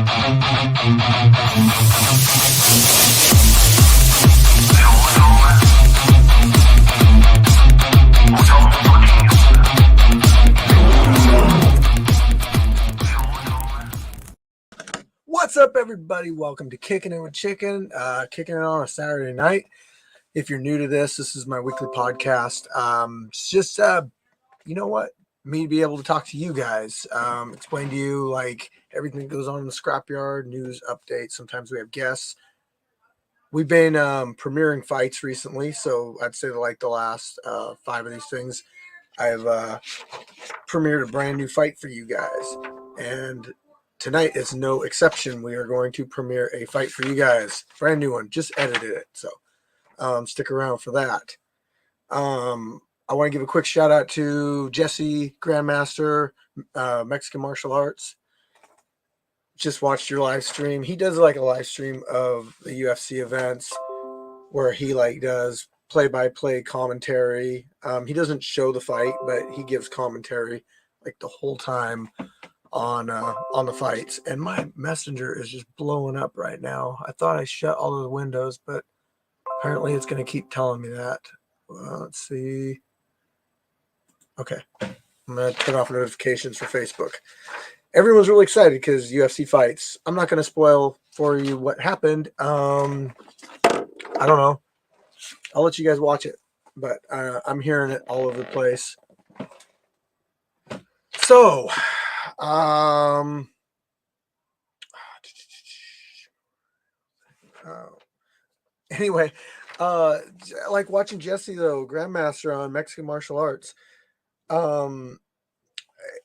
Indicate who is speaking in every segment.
Speaker 1: What's up, everybody? Welcome to Kicking It with Chicken. Kicking it on a Saturday night. If you're new to this is my weekly podcast. It's just, you know what? Me to be able to talk to you guys, explain to you like everything that goes on in the Scrapyard, news updates. Sometimes we have guests. We've been premiering fights recently, so I'd say like the last 5 of these things, I've premiered a brand new fight for you guys, and tonight is no exception. We are going to premiere a fight for you guys. Brand new one. Just edited it. So stick around for that. I want to give a quick shout out to Jesse, Grandmaster, Mexican Martial Arts. Just watched your live stream. He does like a live stream of the UFC events where he like does play-by-play commentary. He doesn't show the fight, but he gives commentary like the whole time on the fights. And my messenger is just blowing up right now. I thought I shut all of the windows, but apparently it's going to keep telling me that. Let's see. Okay, I'm going to turn off notifications for Facebook. Everyone's really excited because UFC fights. I'm not going to spoil for you what happened. I don't know. I'll let you guys watch it, but I'm hearing it all over the place. So, anyway, like watching Jesse though, Grandmaster on Mexican Martial Arts.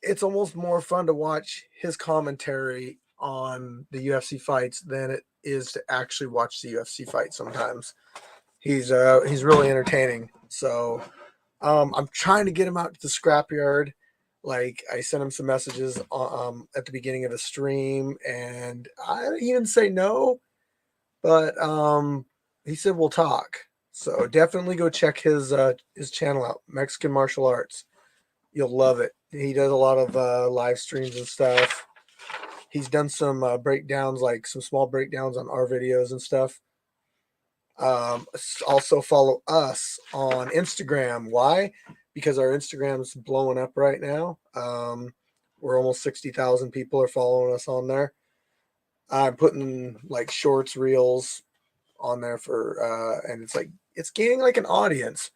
Speaker 1: It's almost more fun to watch his commentary on the UFC fights than it is to actually watch the UFC fight. Sometimes he's really entertaining. So I'm trying to get him out to the Scrapyard. Like I sent him some messages at the beginning of the stream, and he didn't say no, but he said we'll talk. So definitely go check his channel out, Mexican Martial Arts. You'll love it. He does a lot of live streams and stuff. He's done some breakdowns, like some small breakdowns on our videos and stuff. Also follow us on Instagram. Why? Because our Instagram's blowing up right now. We're almost 60,000 people are following us on there. I'm putting like shorts, reels on there for, and it's gaining like an audience.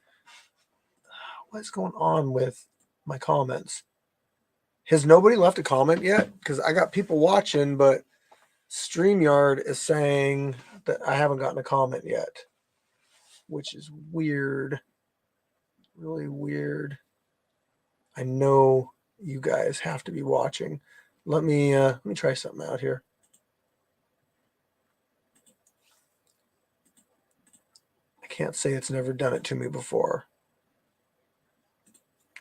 Speaker 1: What's going on with my comments? Has nobody left a comment yet? Because I got people watching, but StreamYard is saying that I haven't gotten a comment yet, which is weird. Really weird. I know you guys have to be watching. Let me try something out here. I can't say it's never done it to me before.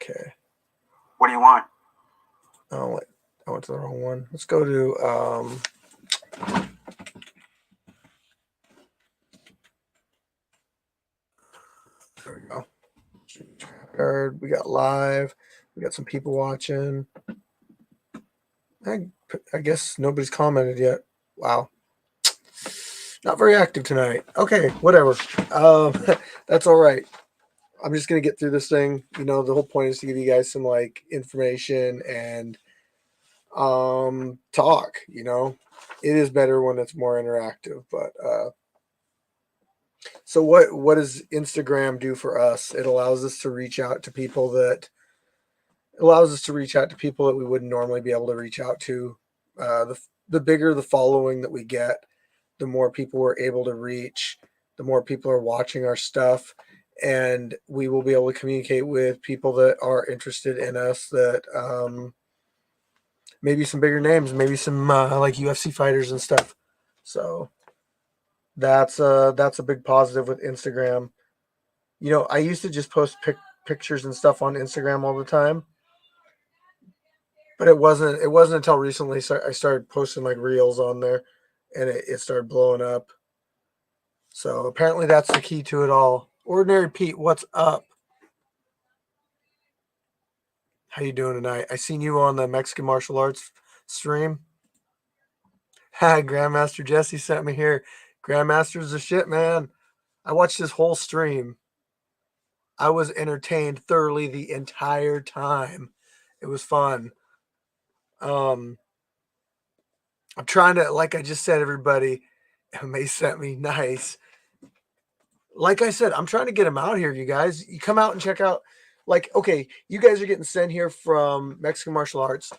Speaker 1: Okay.
Speaker 2: What do you want?
Speaker 1: Oh, I went to the wrong one. Let's go to there we go. We got live. We got some people watching. I guess nobody's commented yet. Wow. Not very active tonight. Okay, whatever. That's all right. I'm just going to get through this thing. You know, the whole point is to give you guys some like information and talk, you know. It is better when it's more interactive, but so what does Instagram do for us? It allows us to reach out to people that we wouldn't normally be able to reach out to. The bigger the following that we get, the more people we're able to reach, the more people are watching our stuff, and we will be able to communicate with people that are interested in us, that maybe some bigger names, maybe some like UFC fighters and stuff. So that's a big positive with Instagram. You know, I used to just post pictures and stuff on Instagram all the time, but it wasn't until recently I started posting like reels on there, and it started blowing up. So apparently that's the key to it all. Ordinary Pete, what's up? How you doing tonight? I seen you on the Mexican Martial Arts stream. Grandmaster Jesse sent me here. Grandmaster's the shit, man. I watched this whole stream. I was entertained thoroughly the entire time. It was fun. Um, I'm trying to, like I just said, everybody, May sent me nice. Like I said, I'm trying to get him out here, you guys. You come out and check out. Like, okay, you guys are getting sent here from Mexican martial arts.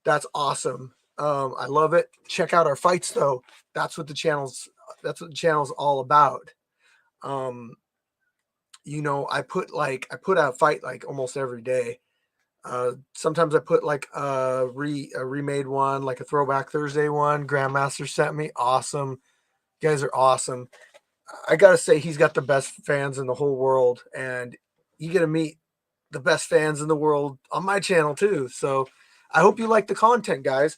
Speaker 1: That's awesome. I love it. Check out our fights, though. That's what the channel's. That's what the channel's all about. Um, I put out a fight like almost every day. Sometimes I put like a remade one, like a Throwback Thursday one. Grandmaster sent me. Awesome. You guys are awesome. I gotta say, he's got the best fans in the whole world, and you get to meet the best fans in the world on my channel too. So I hope you like the content, guys.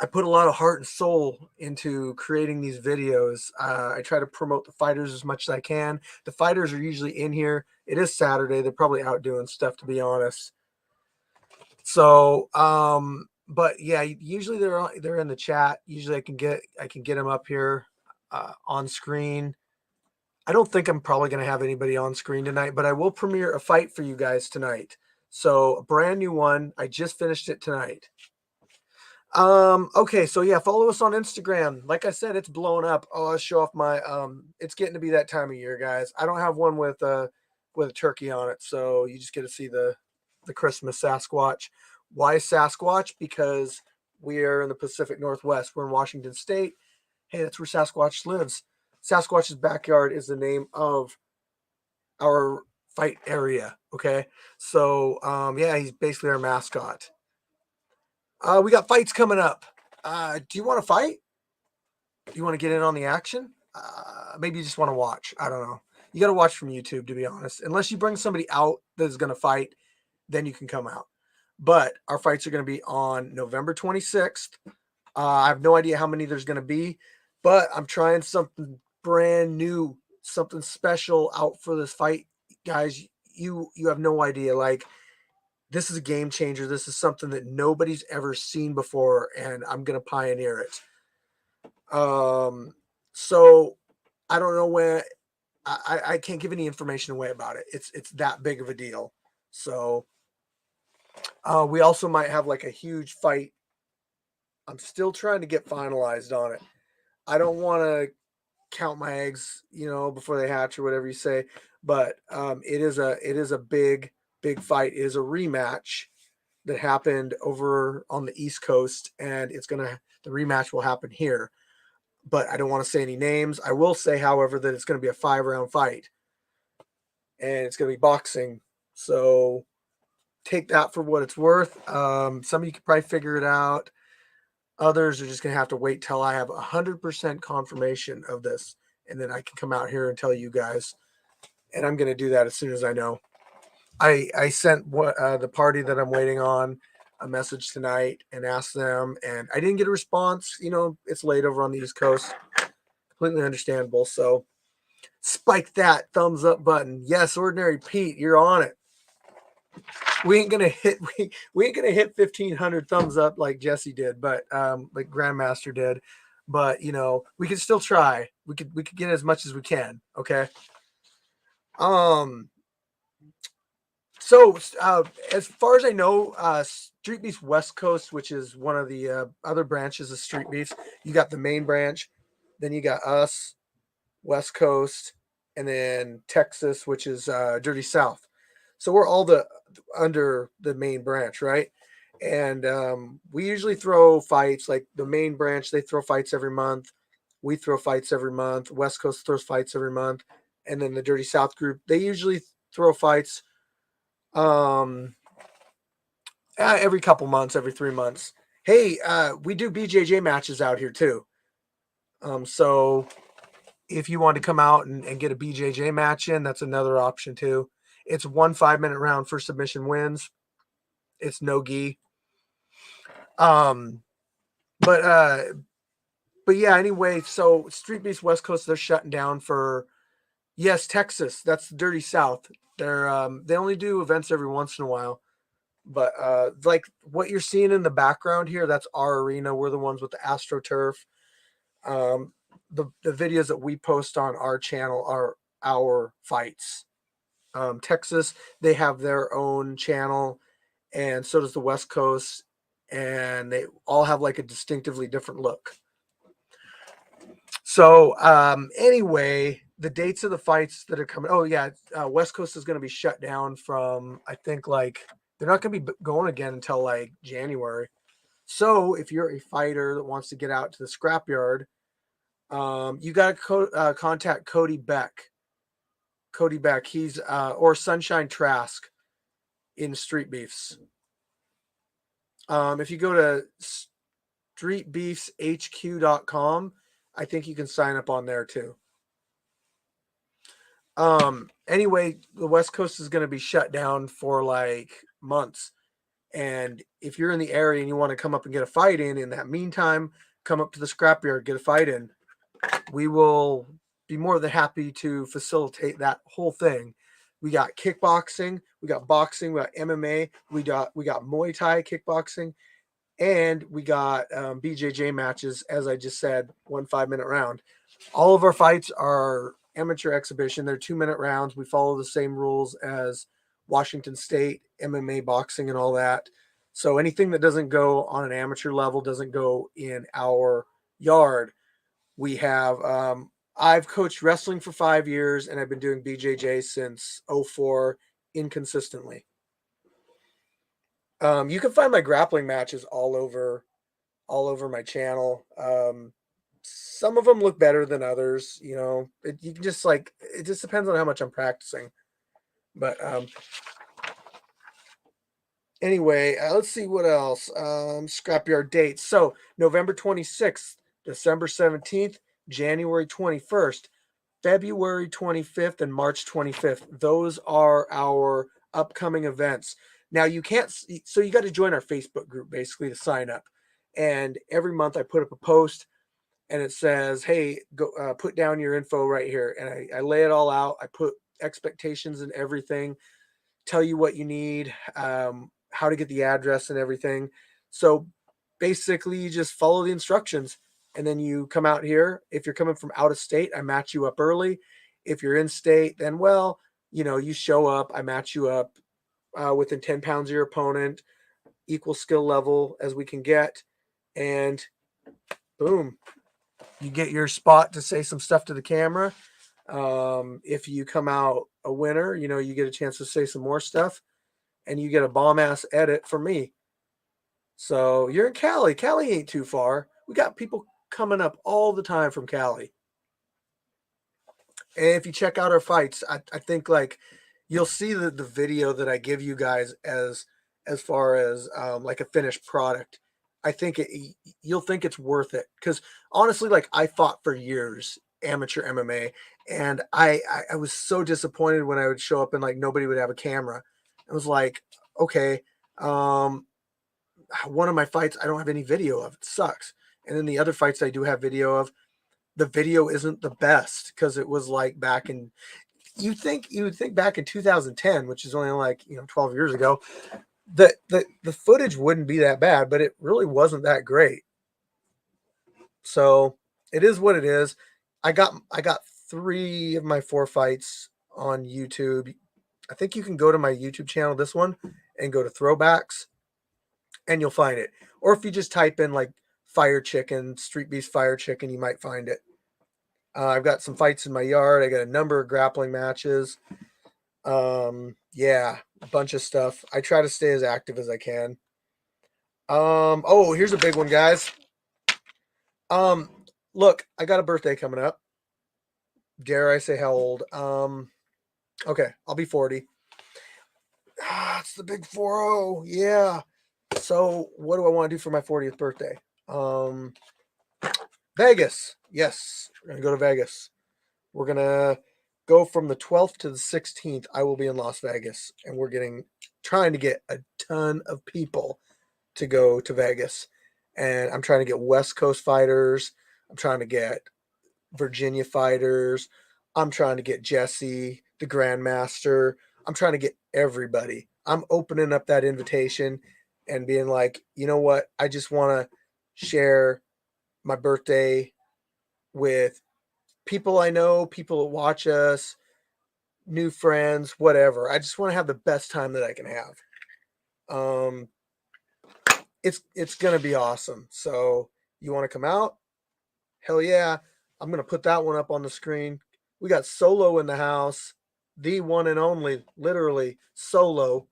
Speaker 1: I put a lot of heart and soul into creating these videos. I try to promote the fighters as much as I can. The fighters are usually in here. It is Saturday. They're probably out doing stuff, to be honest. So, but yeah, usually they're in the chat. Usually I can get them up here on screen. I don't think I'm probably going to have anybody on screen tonight, but I will premiere a fight for you guys tonight. So a brand new one. I just finished it tonight. Okay, so yeah, follow us on Instagram. Like I said, it's blowing up. Oh, I'll show off my it's getting to be that time of year, guys. I don't have one with a turkey on it, so you just get to see the Christmas Sasquatch. Why Sasquatch? Because we are in the Pacific Northwest. We're in Washington State. Hey, that's where Sasquatch lives. Sasquatch's backyard is the name of our fight area. Okay, so yeah, he's basically our mascot. We got fights coming up. Do you want to fight? Do you want to get in on the action? Maybe you just want to watch. I don't know. You got to watch from YouTube, to be honest. Unless you bring somebody out that is going to fight, then you can come out. But our fights are going to be on November 26th. I have no idea how many there's going to be, but I'm trying something brand new, something special out for this fight, guys. You have no idea. Like, this is a game changer. This is something that nobody's ever seen before, and I'm going to pioneer it. So I don't know when. I can't give any information away about it. It's that big of a deal. So we also might have like a huge fight. I'm still trying to get finalized on it. I don't want to count my eggs, before they hatch or whatever you say. But it is a big fight. It is a rematch that happened over on the East Coast, and the rematch will happen here. But I don't want to say any names. I will say, however, that it's going to be a 5-round fight, and it's going to be boxing. So take that for what it's worth. Some of you could probably figure it out. Others are just going to have to wait till I have 100% confirmation of this, and then I can come out here and tell you guys. And I'm going to do that as soon as I know. I sent the party that I'm waiting on a message tonight and asked them, and I didn't get a response. It's late over on the East Coast. Completely understandable. So spike that thumbs up button. Yes, Ordinary Pete, you're on it. We ain't gonna hit 1,500 thumbs up like Jesse did, but like Grandmaster did. But we can still try. We could get as much as we can. Okay. So as far as I know, Street Beefs West Coast, which is one of the other branches of Street Beefs, you got the main branch, then you got us, West Coast, and then Texas, which is Dirty South. So we're all under the main branch, right? And we usually throw fights. Like the main branch, they throw fights every month. We throw fights every month. West Coast throws fights every month. And then the Dirty South group, they usually throw fights every couple months, every 3 months. Hey, we do BJJ matches out here too. So if you want to come out and get a BJJ match in, that's another option too. It's 1 5-minute round for submission wins. It's no gi. But yeah, anyway, so Street Beast West Coast, they're shutting down for, yes, Texas. That's the Dirty South. They only do events every once in a while. But like what you're seeing in the background here, that's our arena. We're the ones with the AstroTurf. Um, the videos that we post on our channel are our fights. Texas, they have their own channel, and so does the West Coast, and they all have like a distinctively different look. So anyway, the dates of the fights that are coming. Oh yeah, West Coast is going to be shut down from, I think, like they're not going to be going again until like January. So if you're a fighter that wants to get out to the scrapyard, you got to contact Cody Beck. Cody Beck, he's or Sunshine Trask in Street Beefs. If you go to streetbeefshq.com, I think you can sign up on there too. Anyway, the West Coast is going to be shut down for like months. And if you're in the area and you want to come up and get a fight in that meantime, come up to the scrapyard, get a fight in. We will be more than happy to facilitate that whole thing. We got kickboxing, we got boxing, we got MMA, we got Muay Thai kickboxing, and we got BJJ matches, as I just said, 1 5-minute round. All of our fights are amateur exhibition. They're 2-minute rounds. We follow the same rules as Washington State, MMA, boxing, and all that. So anything that doesn't go on an amateur level doesn't go in our yard. We have, I've coached wrestling for 5 years, and I've been doing BJJ since 04 inconsistently. You can find my grappling matches all over my channel. Some of them look better than others. You know, you can just like, it just depends on how much I'm practicing. But anyway, let's see what else. Scrapyard dates. So November 26th, December 17th, January 21st, February 25th, and March 25th. Those are our upcoming events. Now you can't, so you got to join our Facebook group basically to sign up. And every month I put up a post and it says, hey, go put down your info right here. And I lay it all out. I put expectations and everything, tell you what you need, how to get the address and everything. So basically you just follow the instructions and then you come out here. If you're coming from out of state, I match you up early. If you're in state, then, well, you know, you show up, I match you up within 10 pounds of your opponent, equal skill level as we can get. And boom, you get your spot to say some stuff to the camera. If you come out a winner, you know, you get a chance to say some more stuff and you get a bomb ass edit from me. So you're in Cali. Cali ain't too far. We got people coming up all the time from Cali. And if you check out our fights, I think like you'll see the video that I give you guys as far as like a finished product. I think you'll think it's worth it because honestly, like I fought for years amateur MMA, and I was so disappointed when I would show up and like nobody would have a camera. It was like, okay, one of my fights I don't have any video of. It sucks. And then the other fights I do have video of, the video isn't the best because it was like back in, you would think back in 2010, which is only like 12 years ago, that the footage wouldn't be that bad, but it really wasn't that great. So it is what it is. I got 3 of my 4 fights on YouTube. I think you can go to my YouTube channel, this one, and go to throwbacks, and you'll find it. Or if you just type in like Fire Chicken, Street Beast Fire Chicken, you might find it. I've got some fights in my yard. I got a number of grappling matches. Yeah, a bunch of stuff. I try to stay as active as I can. Oh, here's a big one, guys. Look, I got a birthday coming up. Dare I say how old? Okay, I'll be 40. It's the big 40. Yeah. So what do I want to do for my 40th birthday? Vegas. Yes, we're gonna go to Vegas. We're gonna go from the 12th to the 16th. I will be in Las Vegas, and we're trying to get a ton of people to go to Vegas. And I'm trying to get West Coast fighters. I'm trying to get Virginia fighters. I'm trying to get Jesse, the Grandmaster. I'm trying to get everybody. I'm opening up that invitation and being like, you know what? I just want to share my birthday with people I know, people that watch us, new friends, whatever. I just want to have the best time that I can have. Um, it's gonna be awesome. So you want to come out? Hell yeah! I'm gonna put that one up on the screen. We got Solo in the house, the one and only, literally Solo.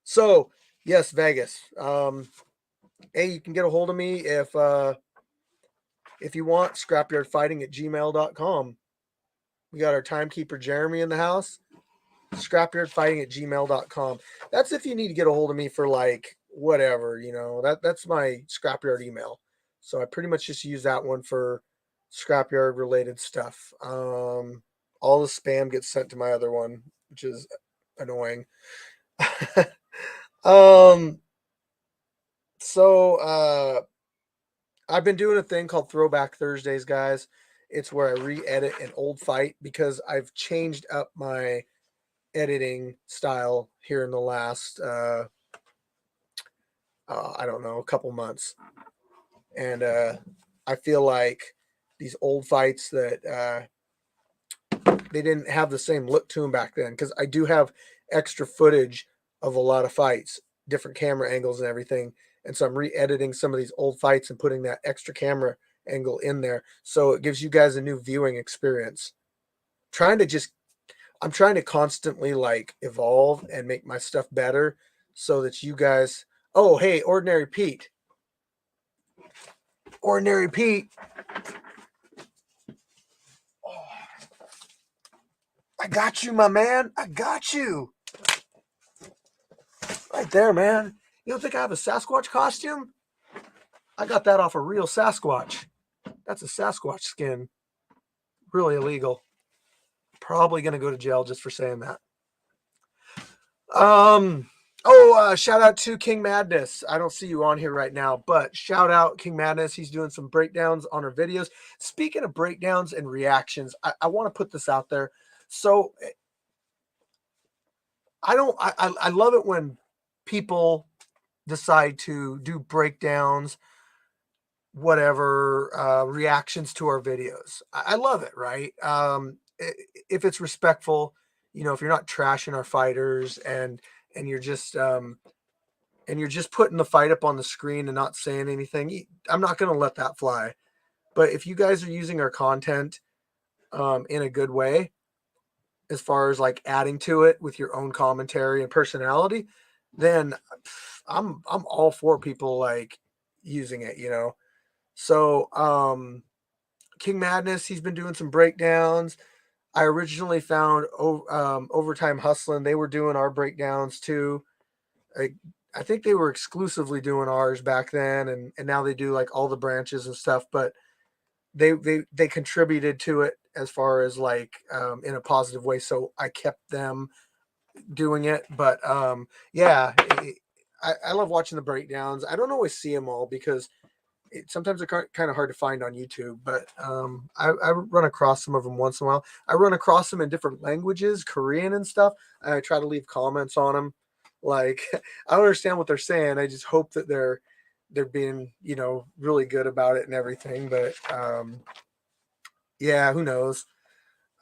Speaker 1: So yes, Vegas. Hey, you can get a hold of me if you want. Scrapyardfighting@gmail.com. We got our timekeeper Jeremy in the house. Scrapyardfighting@gmail.com. That's if you need to get a hold of me for like whatever, that's my Scrapyard email. So I pretty much just use that one for Scrapyard related stuff. All the spam gets sent to my other one, which is annoying. um, so I've been doing a thing called Throwback Thursdays, guys. It's where I re-edit an old fight because I've changed up my editing style here in the last I don't know, a couple months. And I feel like these old fights that they didn't have the same look to them back then, because I do have extra footage of a lot of fights, different camera angles and everything. And so I'm re-editing some of these old fights and putting that extra camera angle in there, so it gives you guys a new viewing experience. Trying to just I'm trying to constantly like evolve and make my stuff better so that you guys. Oh, hey, Ordinary Pete. Ordinary Pete. Oh, I got you, my man. I got you. Right there, man. You don't think I have a Sasquatch costume? I got that off a real Sasquatch. That's a Sasquatch skin. Really illegal. Probably going to go to jail just for saying that. Shout out to King Madness. I don't see you on here right now, but shout out King Madness. He's doing some breakdowns on our videos. Speaking of breakdowns and reactions, I want to put this out there. So I love it when people decide to do breakdowns, whatever, reactions to our videos. I love it, right? If it's respectful, if you're not trashing our fighters and you're just putting the fight up on the screen and not saying anything, I'm not going to let that fly. But if you guys are using our content in a good way, as far as like adding to it with your own commentary and personality, then I'm all for people like using it. So King Madness, he's been doing some breakdowns. I originally found Overtime Hustling. They were doing our breakdowns too. I think they were exclusively doing ours back then, and now they do like all the branches and stuff. But they contributed to it as far as like in a positive way. So I kept them doing it. But yeah, I love watching the breakdowns. I don't always see them all because sometimes they're kind of hard to find on YouTube, but I run across some of them once in a while. I run across them in different languages, Korean and stuff. And I try to leave comments on them. Like, I don't understand what they're saying. I just hope that they're being, really good about it and everything. But yeah, who knows?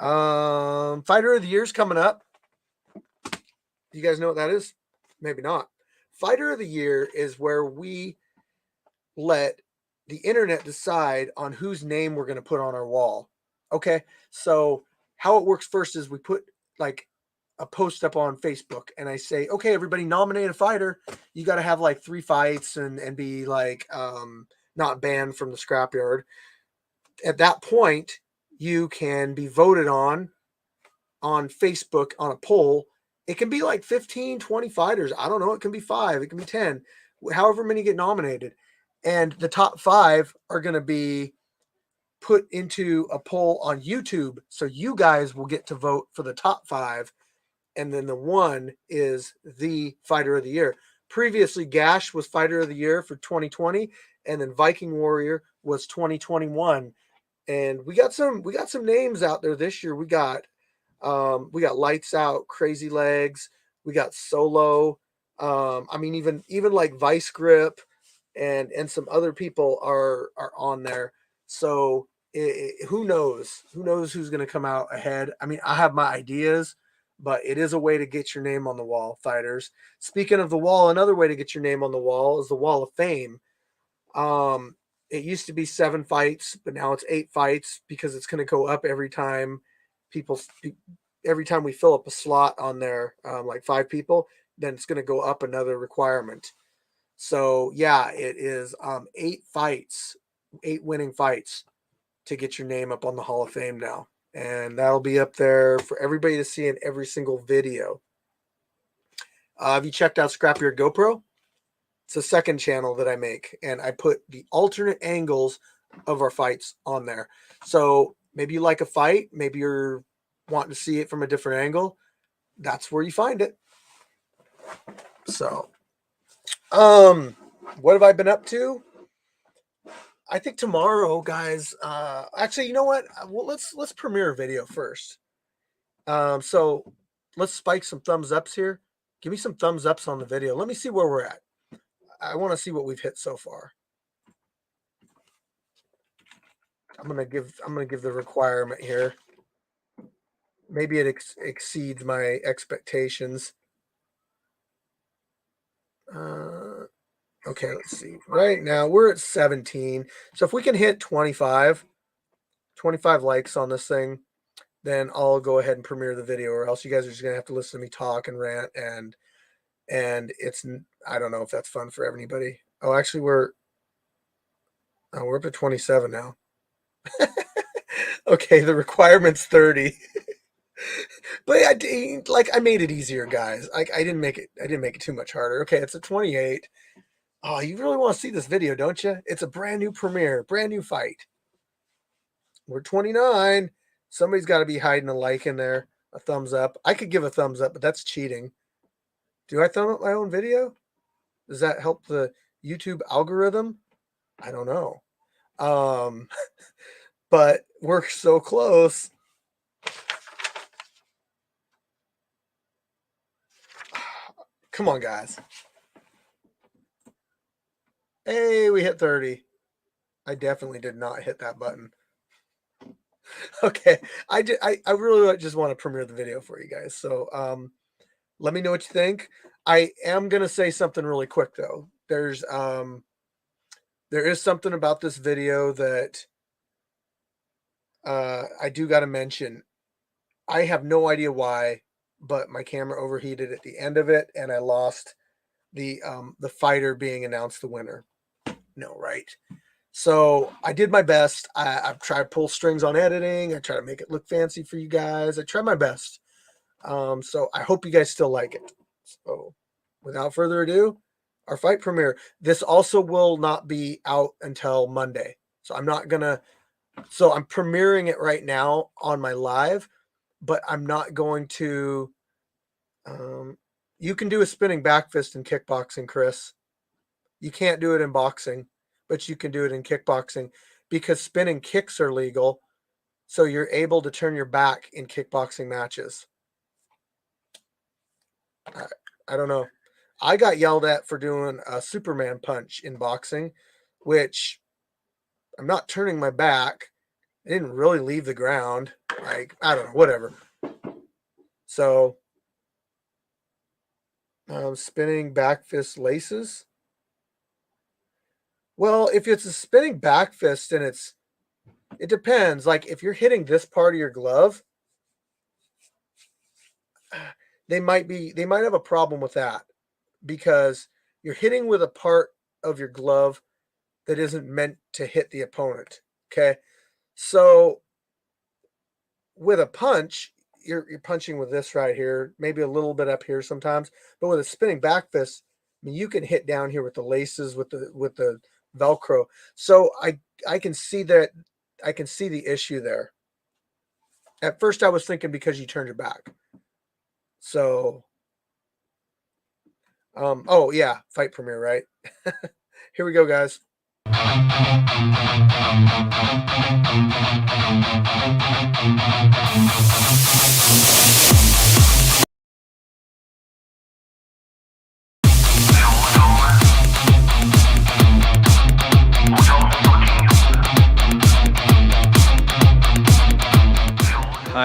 Speaker 1: Fighter of the Year's coming up. Do you guys know what that is? Maybe not. Fighter of the Year is where we let the internet decide on whose name we're going to put on our wall. Okay. So how it works first is we put like a post up on Facebook and I say, okay, everybody nominate a fighter. You got to have like 3 fights and be like, not banned from the Scrapyard. At that point, you can be voted on Facebook on a poll. It can be like 15, 20 fighters. I don't know. It can be 5. It can be 10, however many get nominated. And the top 5 are going to be put into a poll on YouTube. So you guys will get to vote for the top 5. And then the one is the Fighter of the Year. Previously, Gash was Fighter of the Year for 2020. And then Viking Warrior was 2021. And we got some names out there this year. We got We got Lights Out, Crazy Legs. We got Solo. I mean, even like Vice Grip and some other people are on there. So who knows? Who knows who's going to come out ahead? I mean, I have my ideas, but it is a way to get your name on the wall, fighters. Speaking of the wall, another way to get your name on the wall is the Wall of Fame. It used to be 7 fights, but now it's 8 fights because it's going to go up every time people, every time we fill up a slot on there, like 5 people, then it's going to go up another requirement. So yeah, it is 8 fights, 8 winning fights to get your name up on the Hall of Fame now. And that'll be up there for everybody to see in every single video. Have you checked out Scrapyard GoPro? It's the second channel that I make, and I put the alternate angles of our fights on there. So maybe you like a fight, maybe you're wanting to see it from a different angle. That's where you find it. So, what have I been up to? I think tomorrow, guys. Actually, you know what? Well, let's premiere a video first. So let's spike some thumbs ups here. Give me some thumbs ups on the video. Let me see where we're at. I want to see what we've hit so far. I'm gonna give the requirement here. Maybe it exceeds my expectations. Okay, let's see. Right now we're at 17. So if we can hit 25 likes on this thing, then I'll go ahead and premiere the video, or else you guys are just gonna have to listen to me talk and rant, and it's, I don't know if that's fun for everybody. Oh, actually we're up to 27 now. Okay, the requirement's 30. But I made it easier, guys. I didn't make it too much harder. Okay, it's a 28. Oh, you really want to see this video, don't you? It's a brand new premiere, brand new fight. We're 29. Somebody's got to be hiding a like in there, a thumbs up. I could give a thumbs up, but that's cheating. Do I thumb up my own video? Does that help the YouTube algorithm? I don't know. But we're so close. Come on, guys. Hey, we hit 30. I definitely did not hit that button. Okay, I really just want to premiere the video for you guys. So let me know what you think. I am gonna say something really quick though. There is something about this video that I do got to mention. I have no idea why, but my camera overheated at the end of it, and I lost the fighter being announced the winner. No, right? So I did my best. I tried to pull strings on editing. I try to make it look fancy for you guys. I tried my best. So I hope you guys still like it. So without further ado, our fight premiere. This also will not be out until Monday. So I'm premiering it right now on my live, but I'm not going to. You can do a spinning back fist in kickboxing, Chris. You can't do it in boxing, but you can do it in kickboxing because spinning kicks are legal. So you're able to turn your back in kickboxing matches. I don't know. I got yelled at for doing a Superman punch in boxing, which I'm not turning my back. I didn't really leave the ground. Like, I don't know, whatever. So, spinning back fist laces. Well, if it's a spinning back fist and it depends. Like if you're hitting this part of your glove, they might have a problem with that because you're hitting with a part of your glove that isn't meant to hit the opponent. Okay. So with a punch, you're punching with this right here, maybe a little bit up here sometimes, but with a spinning back fist, I mean, you can hit down here with the laces, with the Velcro. So I can see that. I can see the issue there. At first I was thinking because you turned your back. So, oh yeah, fight premiere, right? Here we go, guys.
Speaker 2: Hi,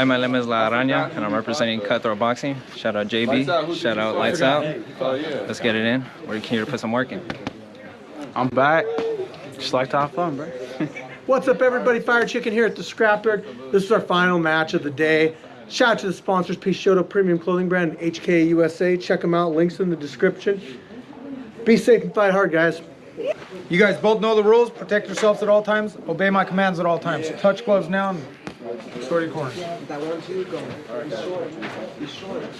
Speaker 2: my name is La Araña, and I'm representing Cutthroat Boxing. Shout out JB, shout out Lights Out. Let's get it in. We're here to put some work in.
Speaker 3: I'm back. Just like to have fun, bro.
Speaker 1: What's up, everybody? Fire Chicken here at the Scrapyard. This is our final match of the day. Shout out to the sponsors, Peixoto Premium Clothing Brand, HK USA. Check them out. Links in the description. Be safe and fight hard, guys.
Speaker 4: You guys both know the rules. Protect yourselves at all times. Obey my commands at all times. Touch gloves now and sort your corners.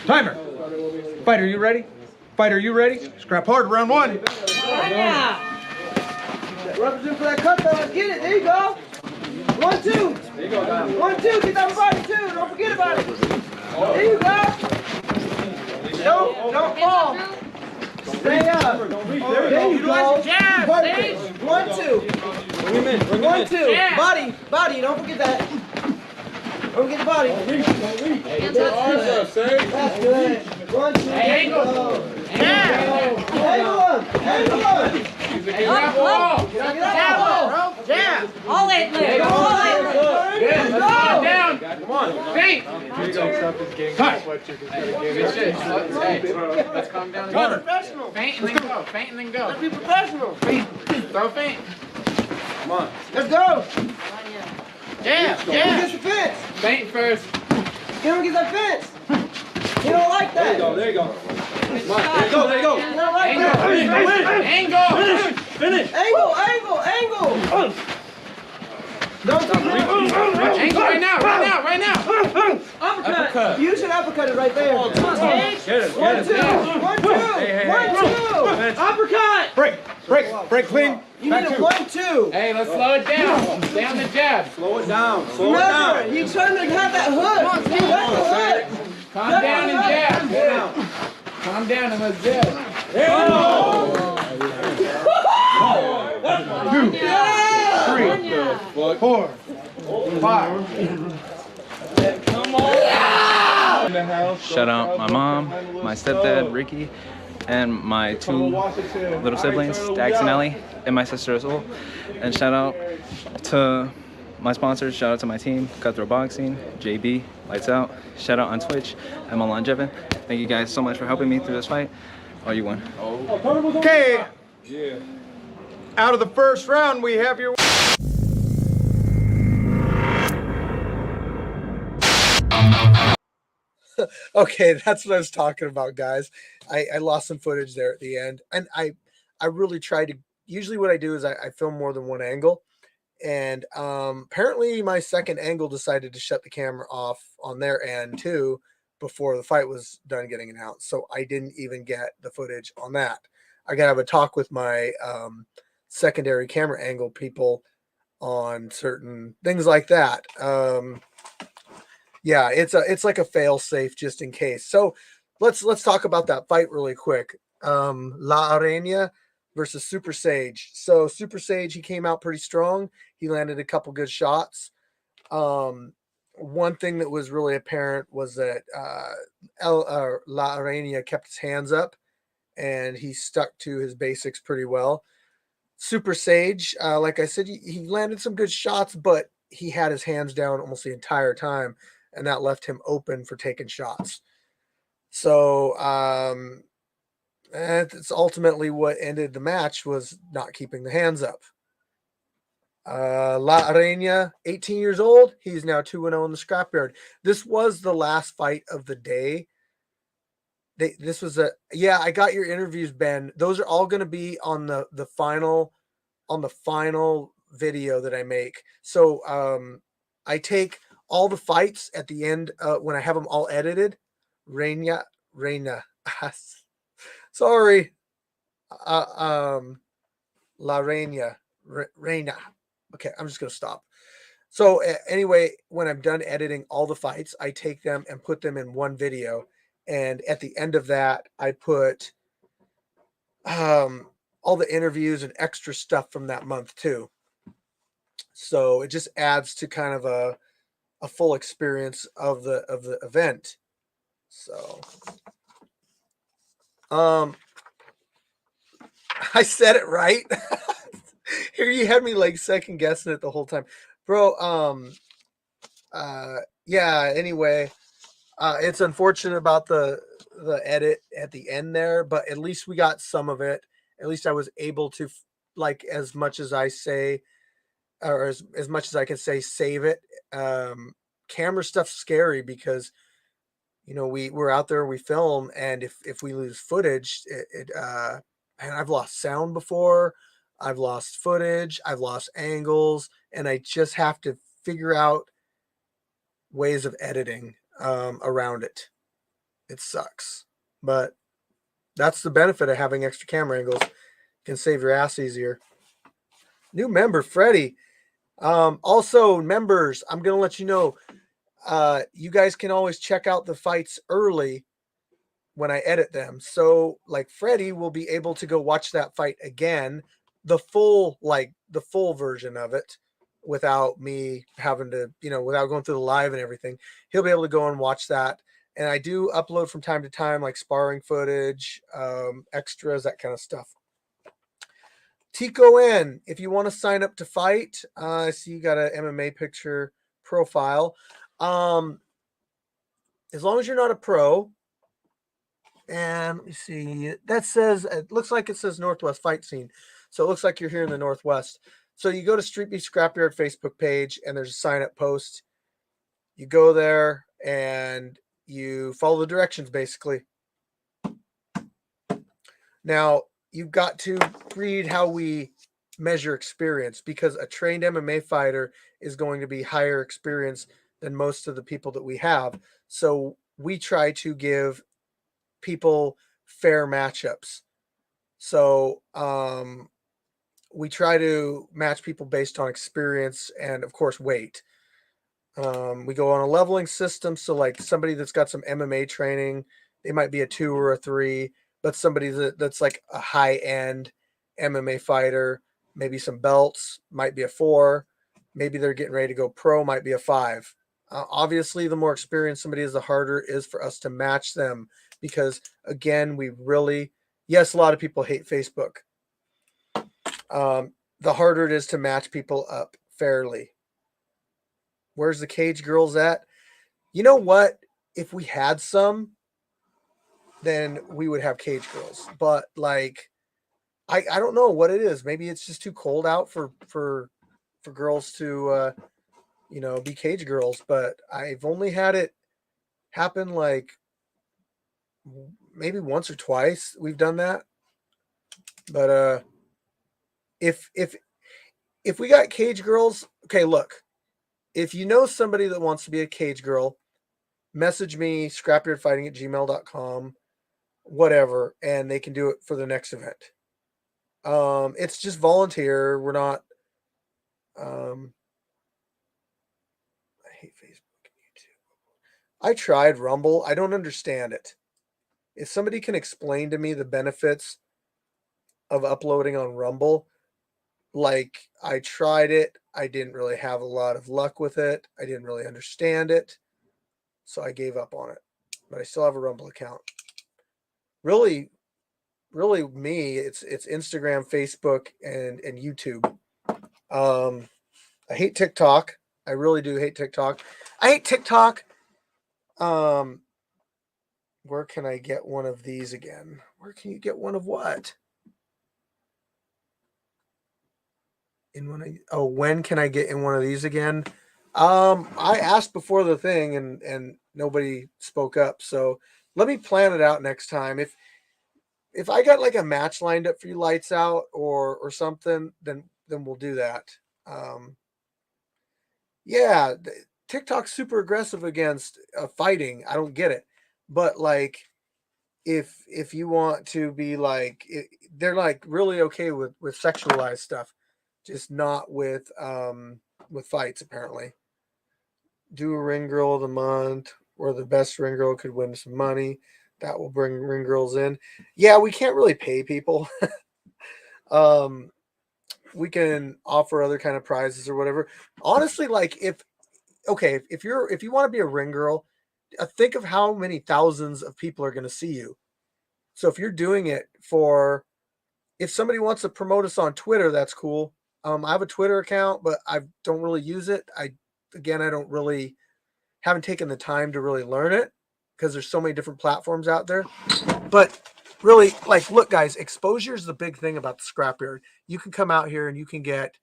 Speaker 4: Timer. Fighter, you ready? Fighter, you ready? Scrap hard, round one.
Speaker 5: Yeah. Represent for that cutthroat. Let's get it. There you go. 1, 2. There you go. 1, 2. Get that body too. Don't forget about it. There you go. Don't fall. Stay up. There you go.
Speaker 6: Jab,
Speaker 5: Perfect. 1, 2. Bring him in. 1, 2.
Speaker 6: Jab.
Speaker 5: Body. Don't forget that. Don't forget the body. That's good. 1, 2.
Speaker 6: Angle.
Speaker 5: Angle.
Speaker 6: Jab wall. Jab. All eight legs. All eight legs. Good. Let's go. Down. Come on. Feet. Good shit. Hey, let's calm down.
Speaker 5: Professional.
Speaker 6: Feint and then go. Feint and then go.
Speaker 5: Let's be professional.
Speaker 6: Throw feint.
Speaker 5: Come on. Let's go.
Speaker 6: Jab.
Speaker 5: Get him
Speaker 6: Jab.
Speaker 5: against the fence.
Speaker 6: Feint first.
Speaker 5: Get him against that fence. He don't like that.
Speaker 4: There you go.
Speaker 5: He don't like that.
Speaker 6: Angle.
Speaker 5: Angle. Don't take it.
Speaker 6: Angle right now.
Speaker 5: Uppercut. You should uppercut it right there. Come on, Sage.
Speaker 4: Get it.
Speaker 5: 1, 2. 1, 2. 1, 2. Uppercut.
Speaker 4: Break clean.
Speaker 5: You need a 1, 2.
Speaker 6: Hey, let's slow it down. Stay on the jab.
Speaker 4: Slow it down.
Speaker 5: Remember, he's trying to have that hook. He wants the hook.
Speaker 6: Calm down and jab. Calm down and let's jab.
Speaker 5: Yeah.
Speaker 4: 3, 4, 5.
Speaker 2: Shout out my mom, my stepdad, Ricky, and my 2 little siblings, Dax and Ellie, and my sister as well. And shout out to my sponsors, shout out to my team, Cutthroat Boxing, JB, Lights Out. Shout out on Twitch, Emma Longevin. Thank you guys so much for helping me through this fight. Oh, you won.
Speaker 4: Okay. Out of the first round, we have your...
Speaker 1: Okay, that's what I was talking about, guys. I lost some footage there at the end, and I really try to. Usually, what I do is I film more than one angle, and apparently my second angle decided to shut the camera off on their end too before the fight was done getting announced. So I didn't even get the footage on that. I gotta have a talk with my secondary camera angle people on certain things like that. Yeah, it's like a fail safe just in case. So let's talk about that fight really quick. La Araña versus Super Sage. So Super Sage, he came out pretty strong. He landed a couple good shots. One thing that was really apparent was that La Araña kept his hands up and he stuck to his basics pretty well. Super Sage, like I said, he landed some good shots, but he had his hands down almost the entire time, and that left him open for taking shots. So it's ultimately what ended the match was not keeping the hands up. La Araña, 18 years old. He's now 2-0 in the Scrapyard. This was the last fight of the day. This was I got your interviews, Ben. Those are all going to be on the final video that I make. So I take all the fights at the end when I have them all edited. Reina. Sorry. La Reina. Reina. Okay, I'm just going to stop. So anyway, when I'm done editing all the fights, I take them and put them in one video. And at the end of that, I put all the interviews and extra stuff from that month too. So it just adds to kind of a full experience of the event. So I said it right. Here you had me like second guessing it the whole time. Bro, yeah, anyway, it's unfortunate about the edit at the end there, but at least we got some of it. At least I was able to, like, as much as I say, or as much as I can say, save it. Camera stuff's scary because, you know, we're out there, we film, and if we lose footage, and I've lost sound before, I've lost footage, I've lost angles, and I just have to figure out ways of editing around it. It sucks, but that's the benefit of having extra camera angles. You can save your ass easier. New member, Freddie. Also, members, I'm gonna let you know, you guys can always check out the fights early when I edit them. So, like, Freddie will be able to go watch that fight again, the full version of it, without me having to, you know, without going through the live and everything. He'll be able to go and watch that. And I do upload from time to time, like sparring footage, extras, that kind of stuff. Tico N, if you want to sign up to fight, I see you got an MMA picture profile. As long as you're not a pro, and let me see, that says, it looks like it says Northwest Fight Scene. So it looks like you're here in the Northwest. So you go to Street Beef Scrapyard Facebook page, and there's a sign up post. You go there and you follow the directions, basically. Now, you've got to read how we measure experience, because a trained MMA fighter is going to be higher experience than most of the people that we have. So we try to give people fair matchups. So we try to match people based on experience and, of course, weight. We go on a leveling system. So, like, somebody that's got some MMA training, they might be a 2 or a 3, but somebody that's like a high-end MMA fighter, maybe some belts, might be a 4. Maybe they're getting ready to go pro, might be a 5. Obviously, the more experienced somebody is, the harder it is for us to match them, because, again, yes, a lot of people hate Facebook. The harder it is to match people up fairly. Where's the cage girls at? You know what? If we had some, then we would have cage girls. But, like, I don't know what it is. Maybe it's just too cold out for girls to you know, be cage girls. But I've only had it happen like maybe once or twice we've done that. But if we got cage girls, okay, look. If you know somebody that wants to be a cage girl, message me, scrapyardfighting@gmail.com, whatever, and they can do it for the next event. It's just volunteer. We're not, I hate Facebook and YouTube. I tried Rumble. I don't understand it. If somebody can explain to me the benefits of uploading on Rumble, like, I tried it. I didn't really have a lot of luck with it. I didn't really understand it. So I gave up on it. But I still have a Rumble account. Really, me, it's Instagram, Facebook, and YouTube. I hate TikTok. I really do hate TikTok. I hate TikTok. Where can I get one of these again? Where can you get one of what? When can I get in one of these again? I asked before the thing and nobody spoke up. So let me plan it out next time. If I got like a match lined up for you, lights out or something, then we'll do that. Yeah, TikTok's super aggressive against fighting. I don't get it, but like, if you want to be like, they're like really okay with sexualized stuff, just not with fights apparently. Do a ring girl of the month, or the best ring girl could win some money. That will bring ring girls in. Yeah, we can't really pay people. We can offer other kind of prizes or whatever. Honestly, like if you want to be a ring girl, think of how many thousands of people are going to see you. So if you're doing it for, if somebody wants to promote us on Twitter, that's cool. I have a Twitter account, but I don't really use it. I don't really haven't taken the time to really learn it because there's so many different platforms out there. But really, like, look, guys, exposure is the big thing about the Scrapyard. You can come out here and you can get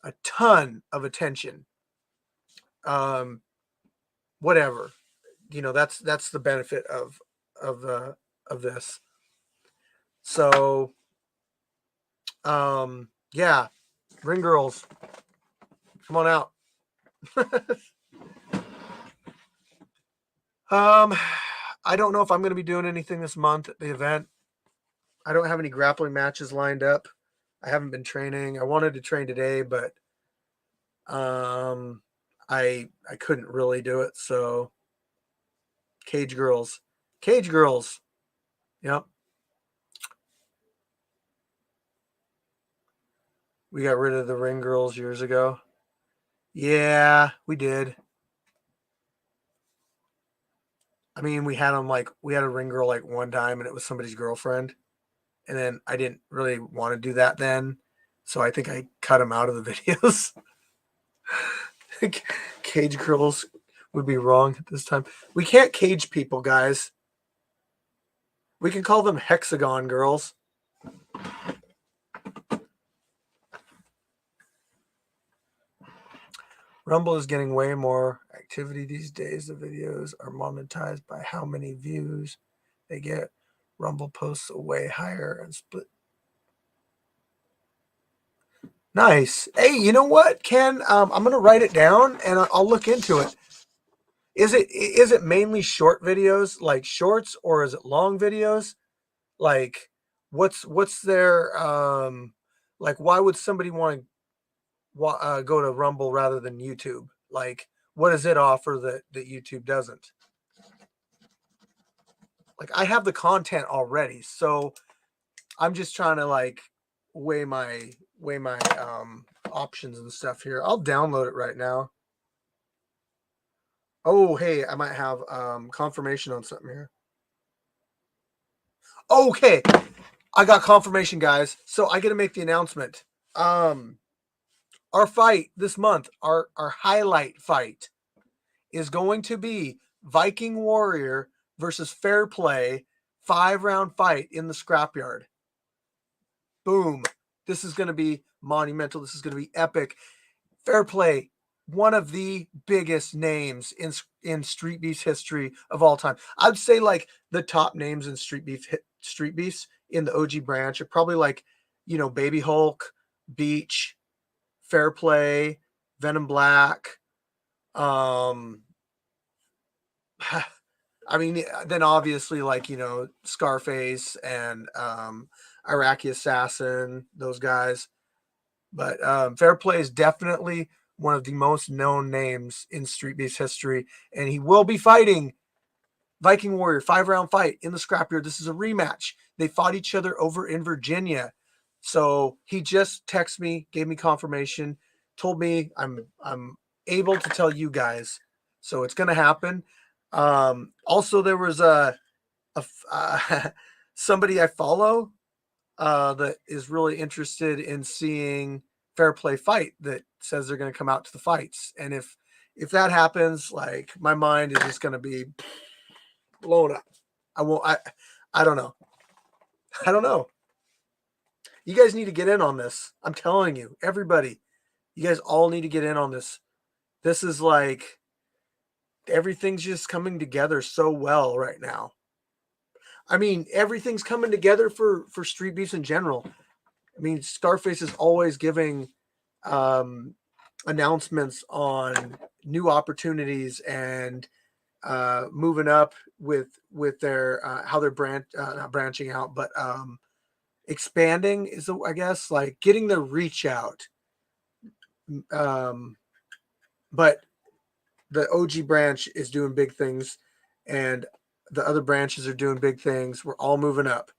Speaker 1: a ton of attention. Whatever, that's the benefit of this. So, yeah, ring girls, come on out. I don't know if I'm going to be doing anything this month at the event. I don't have any grappling matches lined up. I haven't been training. I wanted to train today, but I couldn't really do it. So cage girls. Yep. We got rid of the ring girls years ago. Yeah, we did. I mean, we had a ring girl like one time and it was somebody's girlfriend. And then I didn't really want to do that then. So I think I cut them out of the videos. Cage girls would be wrong at this time. We can't cage people, guys. We can call them hexagon girls. Rumble is getting way more activity these days. The videos are monetized by how many views they get. Rumble posts way higher and split. Nice. Hey, you know what, Ken? I'm going to write it down and I'll look into it. Is it mainly short videos, like shorts, or is it long videos? Like, what's their like? Why would somebody want to go to Rumble rather than YouTube? Like, what does it offer that YouTube doesn't? Like, I have the content already, so I'm just trying to like weigh my options and stuff here. I'll download it right now. Oh, hey, I might have confirmation on something here. Okay, I got confirmation, guys. So I get to make the announcement. Our fight this month, our highlight fight, is going to be Viking Warrior versus Fair Play, 5-round fight in the Scrapyard. Boom. This is going to be monumental. This is going to be epic. Fair Play, one of the biggest names in Street Beefs history of all time. I'd say like the top names in Street Beefs in the OG branch are probably like, Baby Hulk, Beach, Fair Play, Venom Black. I mean, then obviously like, Scarface and Iraqi Assassin, those guys. But Fair Play is definitely one of the most known names in Street Beefs history. And he will be fighting Viking Warrior, 5-round fight in the Scrapyard. This is a rematch. They fought each other over in Virginia. So he just texted me, gave me confirmation, told me I'm able to tell you guys. So it's going to happen. Also, there was somebody I follow that is really interested in seeing Fair Play fight that says they're going to come out to the fights. And if that happens, like, my mind is just going to be blown up. I don't know. You guys need to get in on this. I'm telling you, everybody, you guys all need to get in on this. This is like, everything's just coming together so well right now. I mean, everything's coming together for Street Beefs in general. I mean, Scarface is always giving announcements on new opportunities and moving up with their how they're not branching out, but expanding is, I guess, like getting their reach out. But the OG branch is doing big things, and the other branches are doing big things. We're all moving up.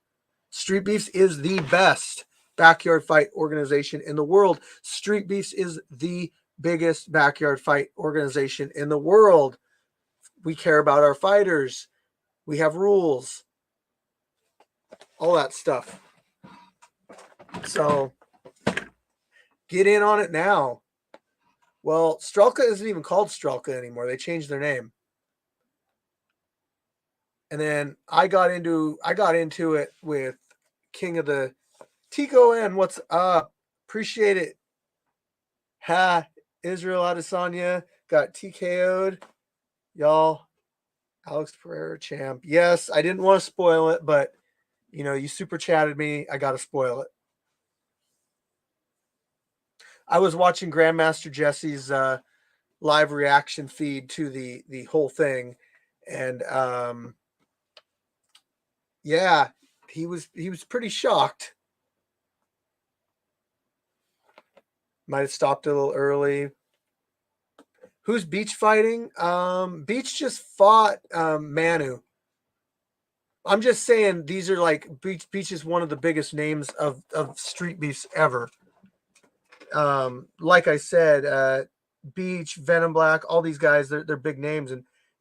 Speaker 1: Street Beefs is the best backyard fight organization in the world. Street Beefs is the biggest backyard fight organization in the world. We care about our fighters. We have rules. All that stuff. So get in on it now. Well, Strelka isn't even called Strelka anymore. They changed their name. And then I got into it with King of the Tico N. What's up? Appreciate it. Ha, Israel Adesanya got TKO'd. Y'all, Alex Pereira champ. Yes, I didn't want to spoil it, but you super chatted me. I got to spoil it. I was watching Grandmaster Jesse's live reaction feed to the whole thing, and yeah, he was pretty shocked. Might have stopped a little early. Who's Beach fighting? Beach just fought Manu. I'm just saying these are like Beach is one of the biggest names of Street Beefs ever. Like I said, Beach, Venom Black, all these guys, they're big names,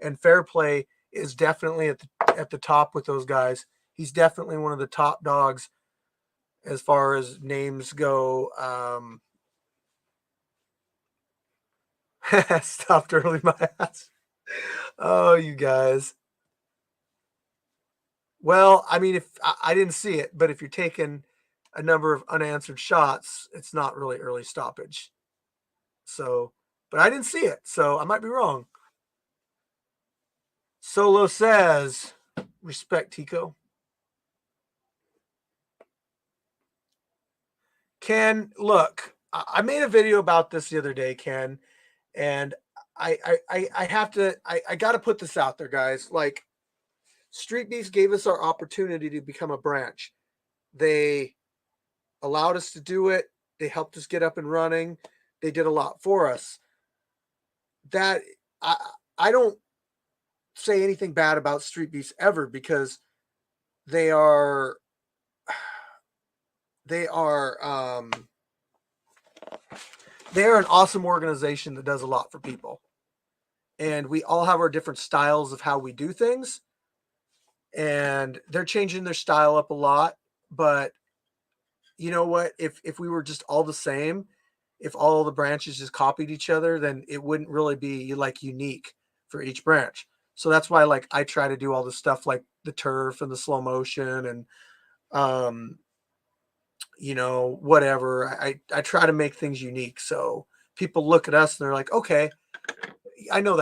Speaker 1: and Fair Play is definitely at the top with those guys. He's definitely one of the top dogs as far as names go. Stopped early, my ass. Oh, you guys. Well, I mean, if I didn't see it, but if you're taking a number of unanswered shots, it's not really early stoppage. So, but I didn't see it, so I might be wrong. Solo says, respect, Tico. Ken, look, I made a video about this the other day, Ken, and I got to put this out there, guys. Like, Street Beefs gave us our opportunity to become a branch. They allowed us to do it. They helped us get up and running. They did a lot for us. That I don't say anything bad about Street Beefs ever, because they are an awesome organization that does a lot for people. And we all have our different styles of how we do things. And they're changing their style up a lot. But you know what? If we were just all the same, if all the branches just copied each other, then it wouldn't really be like unique for each branch. So that's why, like, I try to do all this stuff like the turf and the slow motion and whatever. I try to make things unique. So people look at us and they're like, okay, I know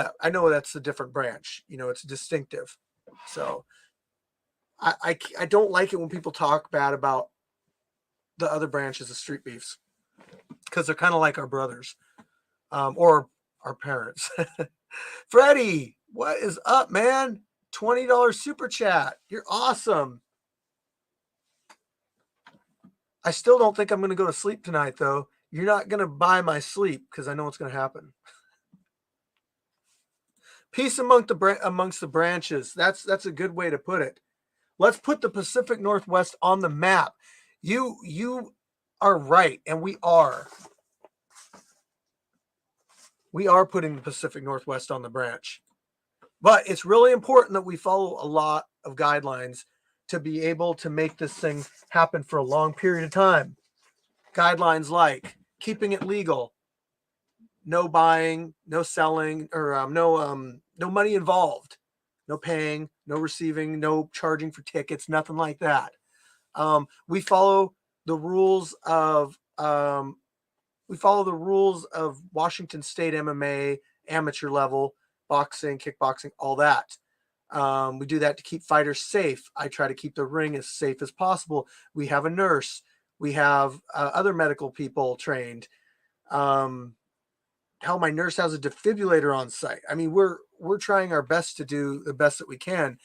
Speaker 1: that's a different branch. It's distinctive. So I don't like it when people talk bad about the other branches of Street Beefs, because they're kind of like our brothers, or our parents. Freddie, what is up, man? $20 super chat. You're awesome. I still don't think I'm going to go to sleep tonight, though. You're not going to buy my sleep, because I know what's going to happen. Peace amongst the branches. That's a good way to put it. Let's put the Pacific Northwest on the map. You are right, and we are. We are putting the Pacific Northwest on the branch. But it's really important that we follow a lot of guidelines to be able to make this thing happen for a long period of time. Guidelines like keeping it legal, no buying, no selling, or no money involved, no paying, no receiving, no charging for tickets, nothing like that. We follow the rules of Washington State MMA, amateur level, boxing, kickboxing, all that. We do that to keep fighters safe. I try to keep the ring as safe as possible. We have a nurse. We have other medical people trained. Hell, my nurse has a defibrillator on site. I mean, we're trying our best to do the best that we can.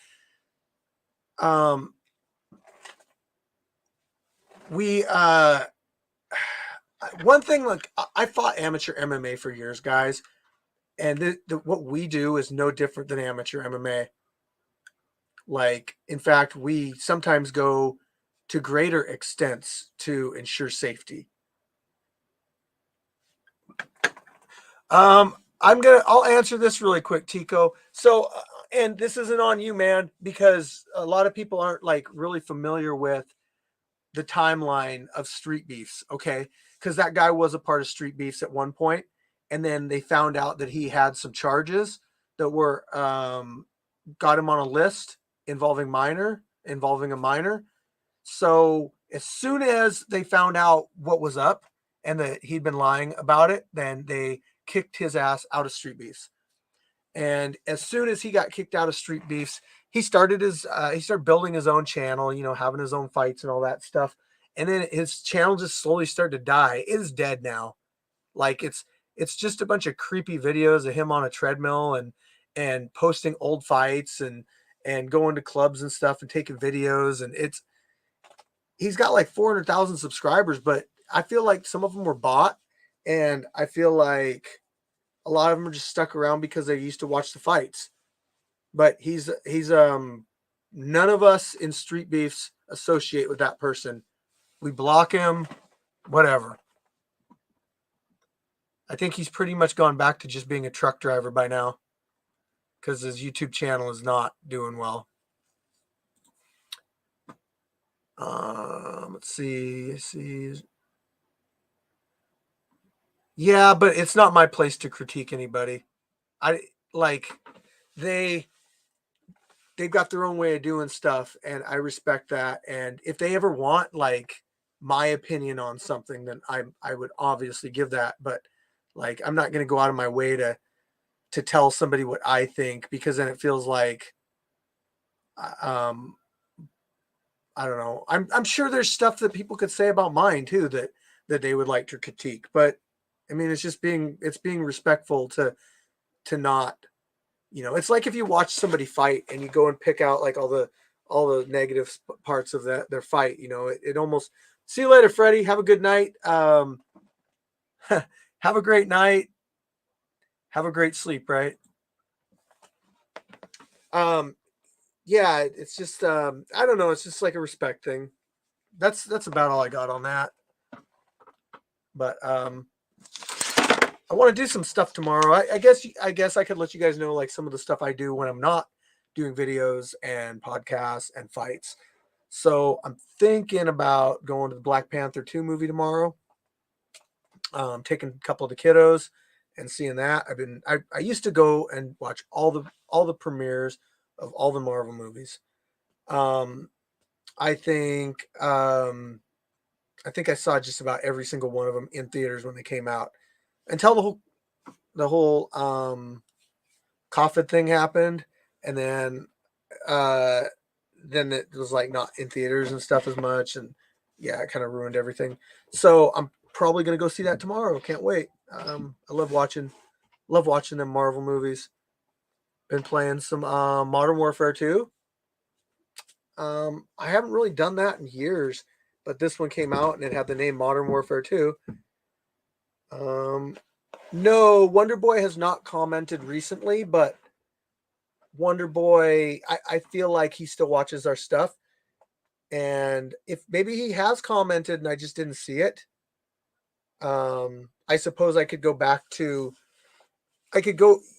Speaker 1: One thing, like, I fought amateur MMA for years, guys, and what we do is no different than amateur MMA. Like, in fact, we sometimes go to greater extents to ensure safety. I'll answer this really quick, Tico. So, and this isn't on you, man, because a lot of people aren't like really familiar with the timeline of street beefs. Okay. Because that guy was a part of street beefs at one point, and then they found out that he had some charges that were, got him on a list involving a minor. So as soon as they found out what was up and that he'd been lying about it, then they kicked his ass out of street beefs. And as soon as he got kicked out of street beefs, he started building his own channel, having his own fights and all that stuff. And then his channel just slowly started to die. It is dead now. Like it's just a bunch of creepy videos of him on a treadmill and posting old fights and going to clubs and stuff and taking videos. And he's got like 400,000 subscribers, but I feel like some of them were bought, and I feel like a lot of them are just stuck around because they used to watch the fights. But he's none of us in street beefs associate with that person. We block him, whatever. I think he's pretty much gone back to just being a truck driver by now, because his YouTube channel is not doing well. Let's see. Yeah, but it's not my place to critique anybody. They've got their own way of doing stuff, and I respect that. And if they ever want like my opinion on something, then I would obviously give that. But like, I'm not going to go out of my way to tell somebody what I think, because then it feels like, I don't know. I'm sure there's stuff that people could say about mine too that they would like to critique, but I mean, it's being respectful to not, it's like if you watch somebody fight and you go and pick out like all the negative parts of their fight, it almost, see you later, Freddie. Have a good night. Have a great night. Have a great sleep. Right. Yeah, it's just, I don't know. It's just like a respect thing. That's about all I got on that. But, I want to do some stuff tomorrow. I guess I could let you guys know like some of the stuff I do when I'm not doing videos and podcasts and fights. So I'm thinking about going to the Black Panther 2 movie tomorrow. Taking a couple of the kiddos and seeing that. I used to go and watch all the premieres of all the Marvel movies. I think I saw just about every single one of them in theaters when they came out, until the whole COVID thing happened, and then it was like not in theaters and stuff as much, and yeah, it kind of ruined everything. So I'm probably gonna go see that tomorrow. Can't wait. I love watching them Marvel movies. Been playing some Modern Warfare 2. I haven't really done that in years, but this one came out and it had the name Modern Warfare 2. No, Wonder Boy has not commented recently, but Wonder Boy, I feel like he still watches our stuff. And if maybe he has commented and I just didn't see it, I suppose I could go back to,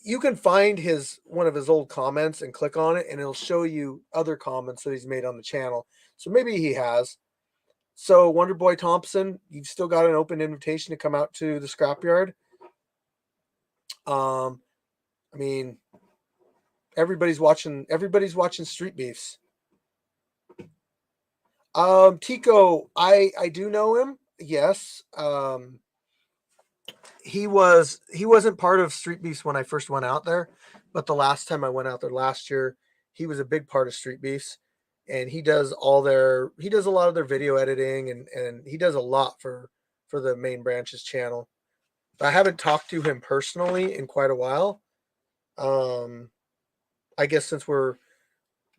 Speaker 1: you can find one of his old comments and click on it, and it'll show you other comments that he's made on the channel. So maybe he has. So Wonder Boy Thompson, you've still got an open invitation to come out to the Scrapyard. I mean, everybody's watching street beefs. Tico, I do know him. Yes. He wasn't part of street beefs when I first went out there, but the last time I went out there last year, he was a big part of street beefs, and he does a lot of their video editing, and he does a lot for the main branch's channel. I haven't talked to him personally in quite a while. I guess since we're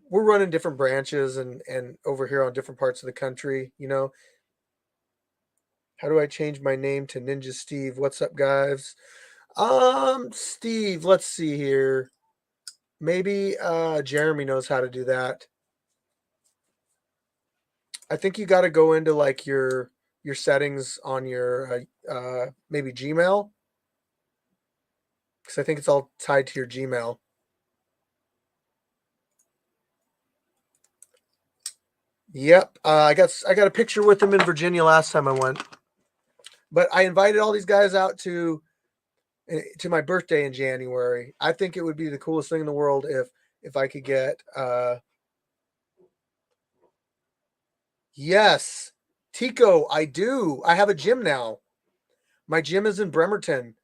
Speaker 1: running different branches and over here on different parts of the country, How do I change my name to Ninja Steve? What's up, guys? Steve, let's see here. Maybe Jeremy knows how to do that. I think you got to go into like your settings on your maybe Gmail, because I think it's all tied to your Gmail. Yep, I got a picture with him in Virginia last time I went. But I invited all these guys out to my birthday in January. I think it would be the coolest thing in the world if I could get yes, Tico, I do. I have a gym now. My gym is in Bremerton.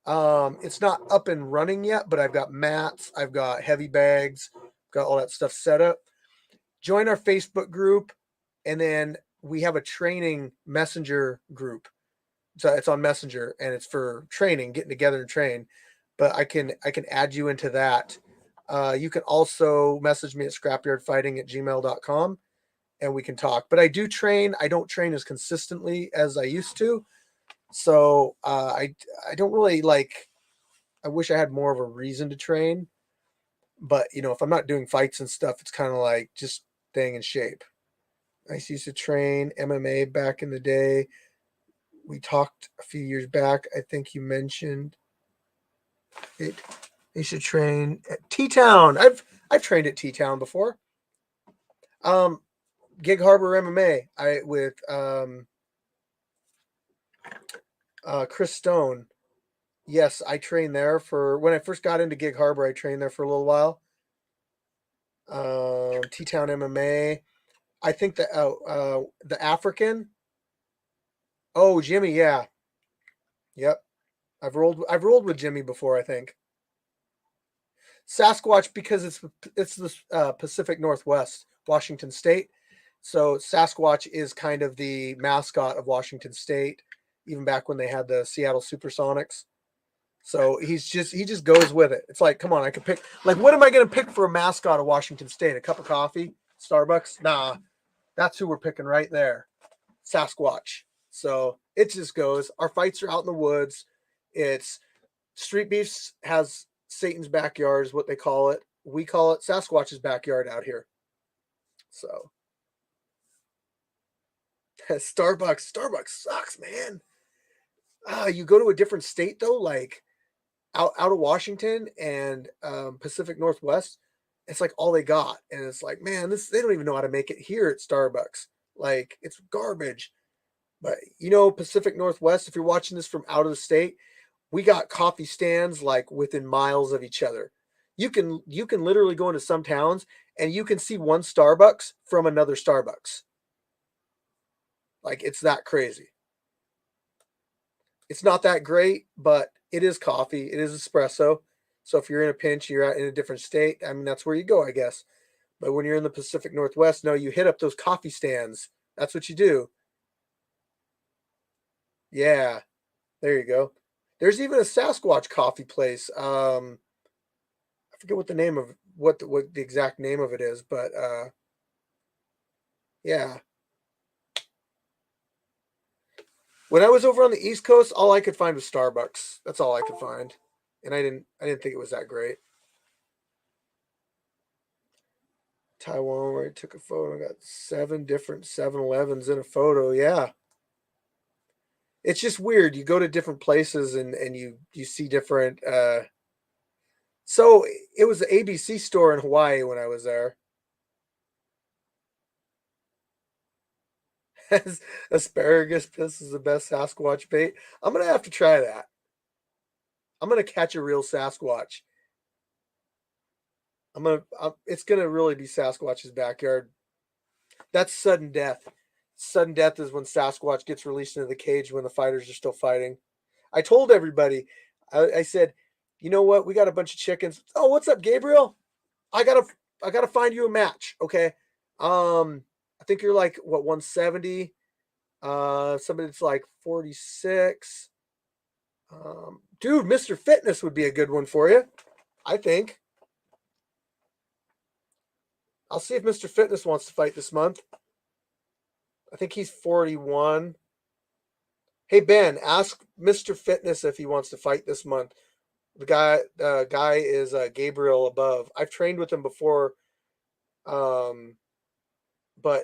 Speaker 1: It's not up and running yet, but I've got mats, I've got heavy bags, got all that stuff set up. Join our Facebook group, and then we have a training messenger group. So it's on Messenger, and it's for training, getting together and train. But I can add you into that. You can also message me at scrapyardfighting@gmail.com, and we can talk. But I do train. I don't train as consistently as I used to. So I don't really like. I wish I had more of a reason to train. But if I'm not doing fights and stuff, it's kind of like just staying in shape. I used to train MMA back in the day. We talked a few years back. I think you mentioned it. You should train at T-Town. I've trained at T-Town before. Gig Harbor MMA. With Chris Stone. Yes, I trained there for when I first got into Gig Harbor. I trained there for a little while. T-Town MMA. I think the African. Oh, Jimmy, yeah. Yep. I've rolled with Jimmy before, I think. Sasquatch, because it's the Pacific Northwest, Washington State. So Sasquatch is kind of the mascot of Washington State, even back when they had the Seattle Supersonics. So he just goes with it. It's like, come on, I could pick. Like, what am I going to pick for a mascot of Washington State? A cup of coffee, Starbucks? Nah, that's who we're picking right there, Sasquatch. So it just goes. Our fights are out in the woods. It's Street Beefs has Satan's backyard is what they call it. We call it Sasquatch's backyard out here. So Starbucks sucks, man. You go to a different state though, like out of Washington and Pacific Northwest. It's like all they got, and it's like, man, they don't even know how to make it here at Starbucks. Like, it's garbage. But Pacific Northwest, if you're watching this from out of the state, we got coffee stands like within miles of each other. You can literally go into some towns and you can see one Starbucks from another Starbucks. Like, it's that crazy. It's not that great, but it is coffee. It is espresso. So if you're in a pinch, you're out in a different state, I mean, that's where you go, I guess. But when you're in the Pacific Northwest, no, you hit up those coffee stands. That's what you do. Yeah, there you go. There's even a Sasquatch coffee place. I forget what the name of what the exact name of it is, but yeah. When I was over on the East Coast, all I could find was Starbucks. That's all I could find, and I didn't think it was that great. Taiwan, where I took a photo, I got 7 different 7-Elevens in a photo. Yeah. It's just weird. You go to different places and you see different so it was the ABC store in Hawaii when I was there. Asparagus piss is the best Sasquatch bait. I'm gonna have to try that. I'm gonna catch a real Sasquatch. It's gonna really be Sasquatch's backyard. That's sudden death. Sudden death is when Sasquatch gets released into the cage when the fighters are still fighting. I told everybody, I said, you know what? We got a bunch of chickens. Oh, what's up, Gabriel? I gotta find you a match. Okay. I think you're like what 170. Somebody that's like 46. Dude, Mr. Fitness would be a good one for you. I think. I'll see if Mr. Fitness wants to fight this month. I think he's 41. Hey, Ben, ask Mr. Fitness if he wants to fight this month. The guy is Gabriel above. I've trained with him before, but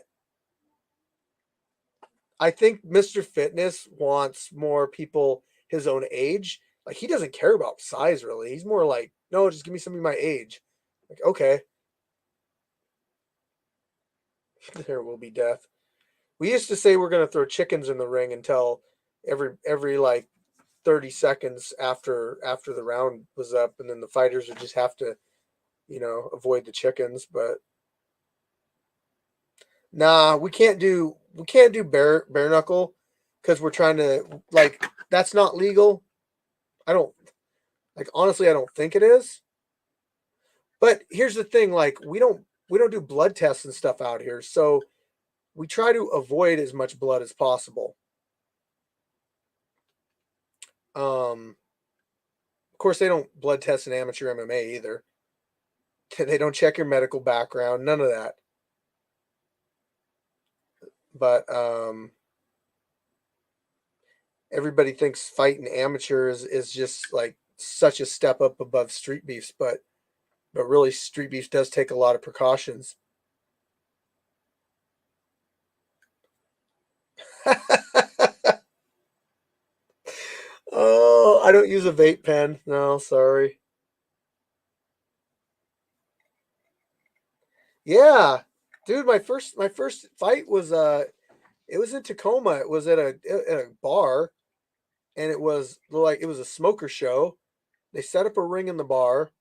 Speaker 1: I think Mr. Fitness wants more people his own age. Like, he doesn't care about size really. He's more like, no, just give me somebody my age. Like, okay. There will be death. We used to say we're going to throw chickens in the ring until every like 30 seconds after the round was up, and then the fighters would just have to, avoid the chickens. But nah, we can't do bare knuckle because we're trying to, like, that's not legal. I don't, like, honestly, I don't think it is. But here's the thing, like, we don't do blood tests and stuff out here, so we try to avoid as much blood as possible. Of course, they don't blood test in amateur MMA either. They don't check your medical background, none of that. But everybody thinks fighting amateurs is just like such a step up above street beefs, but really street beef does take a lot of precautions. Oh, I don't use a vape pen. No, sorry. Yeah, dude, my first fight was it was in Tacoma. It was at a bar, and it was a smoker show. They set up a ring in the bar,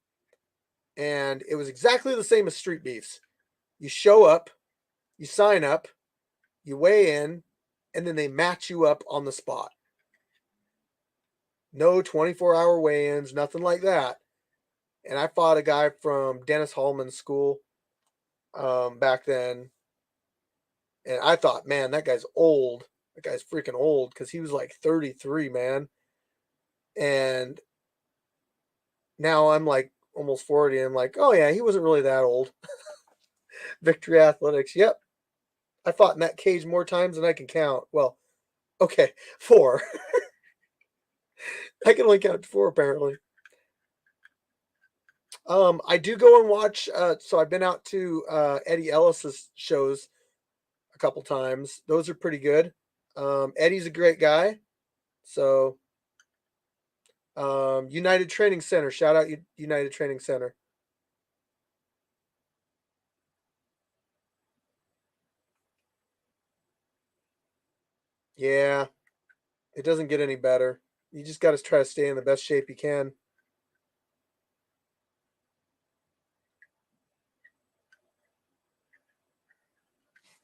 Speaker 1: and it was exactly the same as street beefs. You show up, you sign up, you weigh in, and then they match you up on the spot. No 24-hour weigh-ins, nothing like that. And I fought a guy from Dennis Hallman's school back then. And I thought, man, that guy's old. That guy's freaking old, because he was like 33, man. And now I'm like almost 40. And I'm like, oh, yeah, he wasn't really that old. Victory Athletics. Yep. I fought in that cage more times than I can count. Well, okay, 4. I can only count 4, apparently. I do go and watch. So I've been out to Eddie Ellis's shows a couple times. Those are pretty good. Eddie's a great guy. So United Training Center. Shout out United Training Center. Yeah, it doesn't get any better. You just got to try to stay in the best shape you can.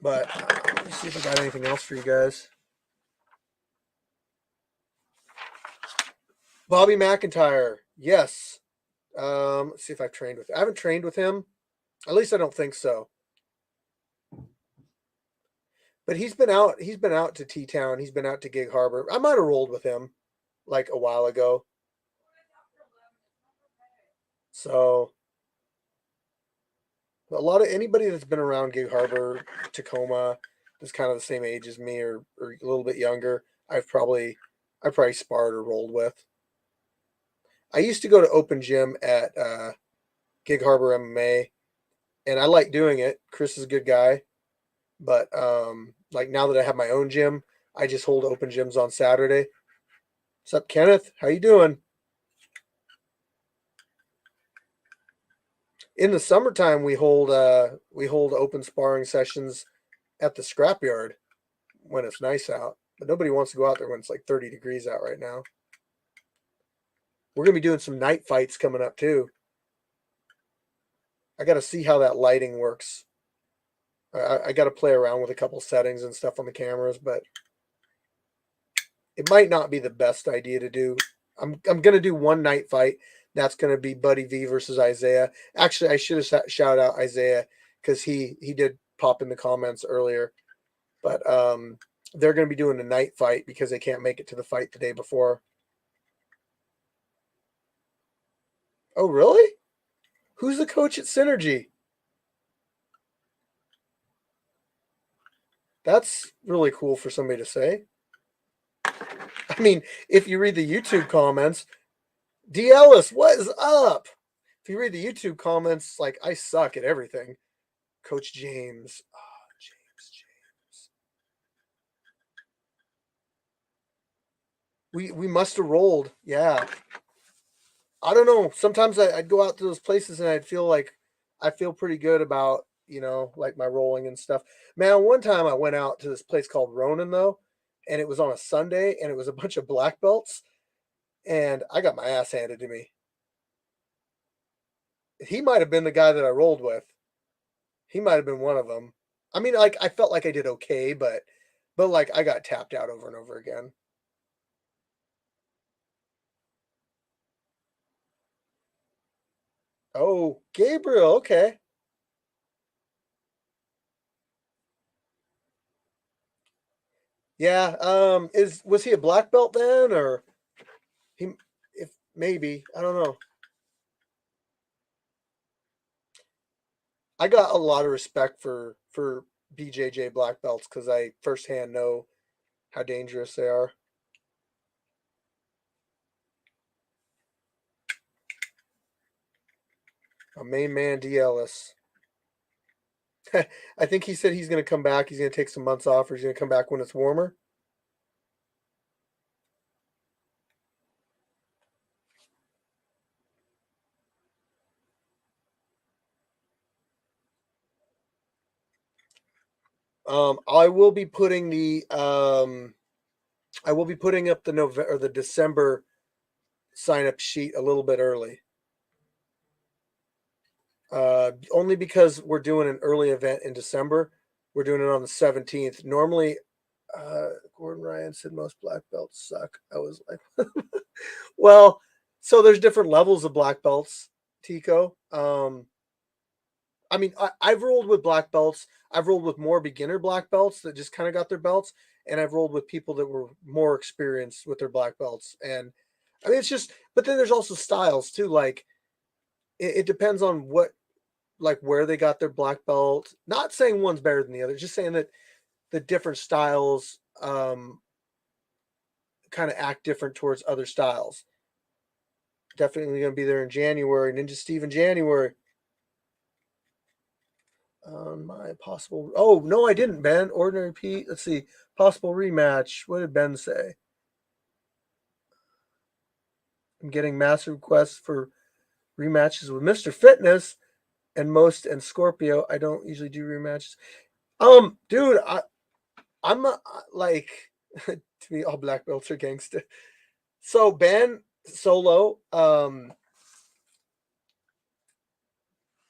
Speaker 1: But let me see if I got anything else for you guys. Bobby McIntyre. Yes. Let's see if I've trained with him. I haven't trained with him. At least I don't think so. But he's been out to T-Town. He's been out to Gig Harbor. I might have rolled with him like a while ago. So anybody that's been around Gig Harbor, Tacoma, is kind of the same age as me or a little bit younger, I probably sparred or rolled with. I used to go to open gym at Gig Harbor MMA, and I like doing it. Chris is a good guy. But like, now that I have my own gym, I just hold open gyms on Saturday. What's up, Kenneth? How you doing? In the summertime, we hold open sparring sessions at the Scrapyard when it's nice out. But nobody wants to go out there when it's like 30 degrees out right now. We're gonna be doing some night fights coming up too. I got to see how that lighting works. I got to play around with a couple settings and stuff on the cameras, but it might not be the best idea to do. I'm going to do one night fight. That's going to be Buddy V versus Isaiah. Actually, I should have shout out Isaiah because he did pop in the comments earlier. But they're going to be doing a night fight because they can't make it to the fight the day before. Oh, really? Who's the coach at Synergy? That's really cool for somebody to say. I mean, if you read the YouTube comments, D. Ellis, what is up? If you read the YouTube comments, like, I suck at everything. Coach James. Oh, James. We must have rolled. Yeah. I don't know. Sometimes I'd go out to those places and I'd feel like I feel pretty good about, like my rolling and stuff. Man, one time I went out to this place called Ronin though, and it was on a Sunday and it was a bunch of black belts and I got my ass handed to me. He might have been the guy that I rolled with. He might have been one of them. I mean, like I felt like I did okay, but like I got tapped out over and over again. Oh, Gabriel, okay. Yeah, was he a black belt then or he if maybe, I don't know. I got a lot of respect for BJJ black belts cuz I firsthand know how dangerous they are. A main man D. Ellis. I think he said he's going to come back. He's going to take some months off, or he's going to come back when it's warmer. I will be putting up the November or the December sign up sheet a little bit early. Only because we're doing an early event in December. We're doing it on the 17th. Normally, Gordon Ryan said most black belts suck. I was like, well, so there's different levels of black belts, Tico. I mean, I've rolled with black belts. I've rolled with more beginner black belts that just kind of got their belts, and I've rolled with people that were more experienced with their black belts. And I mean, it's just, but then there's also styles too. Like, it depends on what, like where they got their black belt. Not saying one's better than the other, just saying that the different styles kind of act different towards other styles. Definitely going to be there in January. Ninja Steve in January. My possible. Oh no, I didn't, Ben. Ordinary Pete. Let's see. Possible rematch. What did Ben say? I'm getting massive requests for rematches with Mr. Fitness and Scorpio. I don't usually do rematches. Dude, I'm not like to me all black belts are gangsta. So Ben Solo,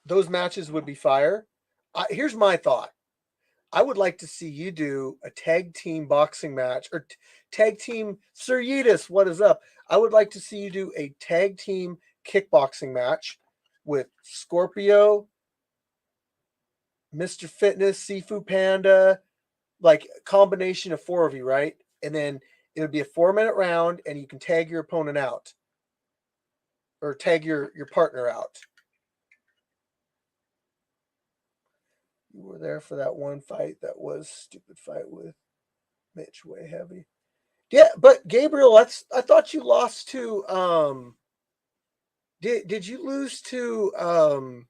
Speaker 1: those matches would be fire. Here's my thought. I would like to see you do a tag team boxing match or tag team Sir Yeetus. What is up? I would like to see you do a tag team kickboxing match with Scorpio, Mr. Fitness, Sifu Panda, like a combination of four of you, right? And then it would be a 4-minute round and you can tag your opponent out or tag your partner out. You were there for that one fight that was stupid fight with Mitch Way Heavy. Yeah, but Gabriel, I thought you lost to did you lose to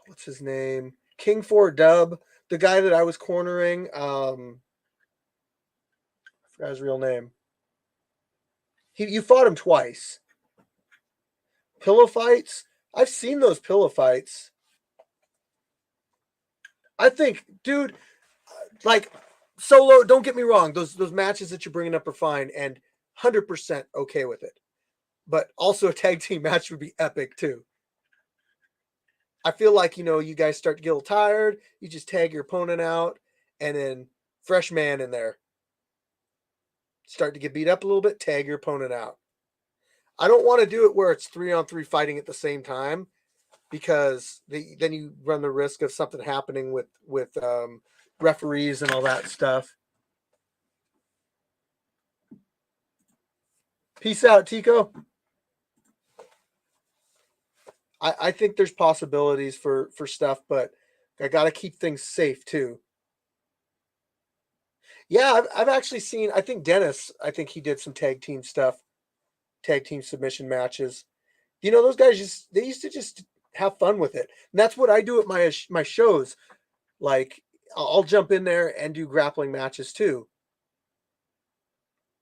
Speaker 1: what's his name? King 4 Dub, the guy that I was cornering. I forgot his real name. You fought him twice. Pillow fights? I've seen those pillow fights. I think, dude, like Solo, don't get me wrong. Those matches that you're bringing up are fine and 100% okay with it. But also a tag team match would be epic too. I feel like, you guys start to get a little tired. You just tag your opponent out and then fresh man in there. Start to get beat up a little bit, tag your opponent out. I don't want to do it where it's 3-on-3 fighting at the same time because then you run the risk of something happening with referees and all that stuff. Peace out, Tico. I think there's possibilities for stuff, but I got to keep things safe too. Yeah, I've actually seen, I think Dennis, he did some tag team stuff, tag team submission matches. Those guys they used to just have fun with it. And that's what I do at my shows. Like I'll jump in there and do grappling matches too.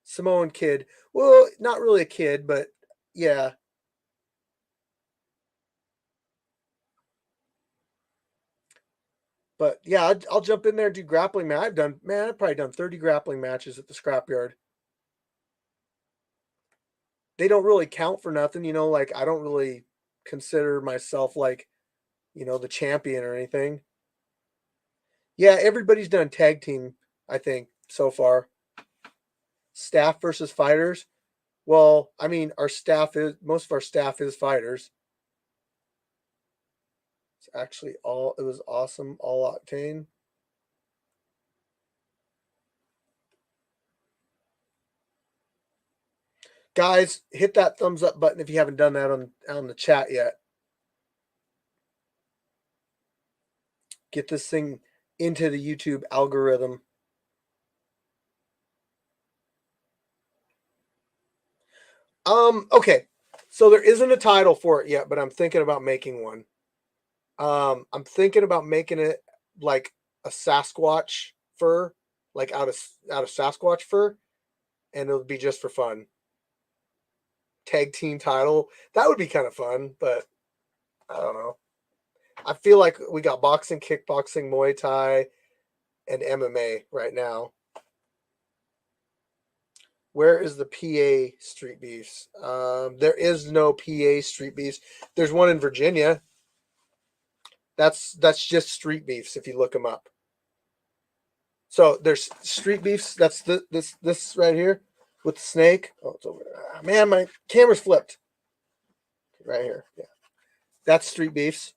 Speaker 1: Samoan kid. Well, not really a kid, but yeah. But yeah, I'll jump in there and do grappling match. I've probably done 30 grappling matches at the Scrapyard. They don't really count for nothing, like I don't really consider myself like, the champion or anything. Yeah, everybody's done tag team, I think, so far. Staff versus fighters. Well, I mean, most of our staff is fighters. It's actually it was awesome, all octane. Guys, hit that thumbs up button if you haven't done that on the chat yet. Get this thing into the YouTube algorithm. Okay. So there isn't a title for it yet, but I'm thinking about making one. I'm thinking about making it like a Sasquatch fur, like out of Sasquatch fur, and it'll be just for fun. Tag team title. That would be kind of fun, but I don't know. I feel like we got boxing, kickboxing, Muay Thai, and MMA right now. Where is the PA Street Beefs? There is no PA Street Beefs. There's one in Virginia. That's just Street Beefs if you look them up. So there's Street Beefs. That's this right here with the snake. Oh, it's over there. Man, my camera's flipped. Right here. Yeah. That's Street Beefs.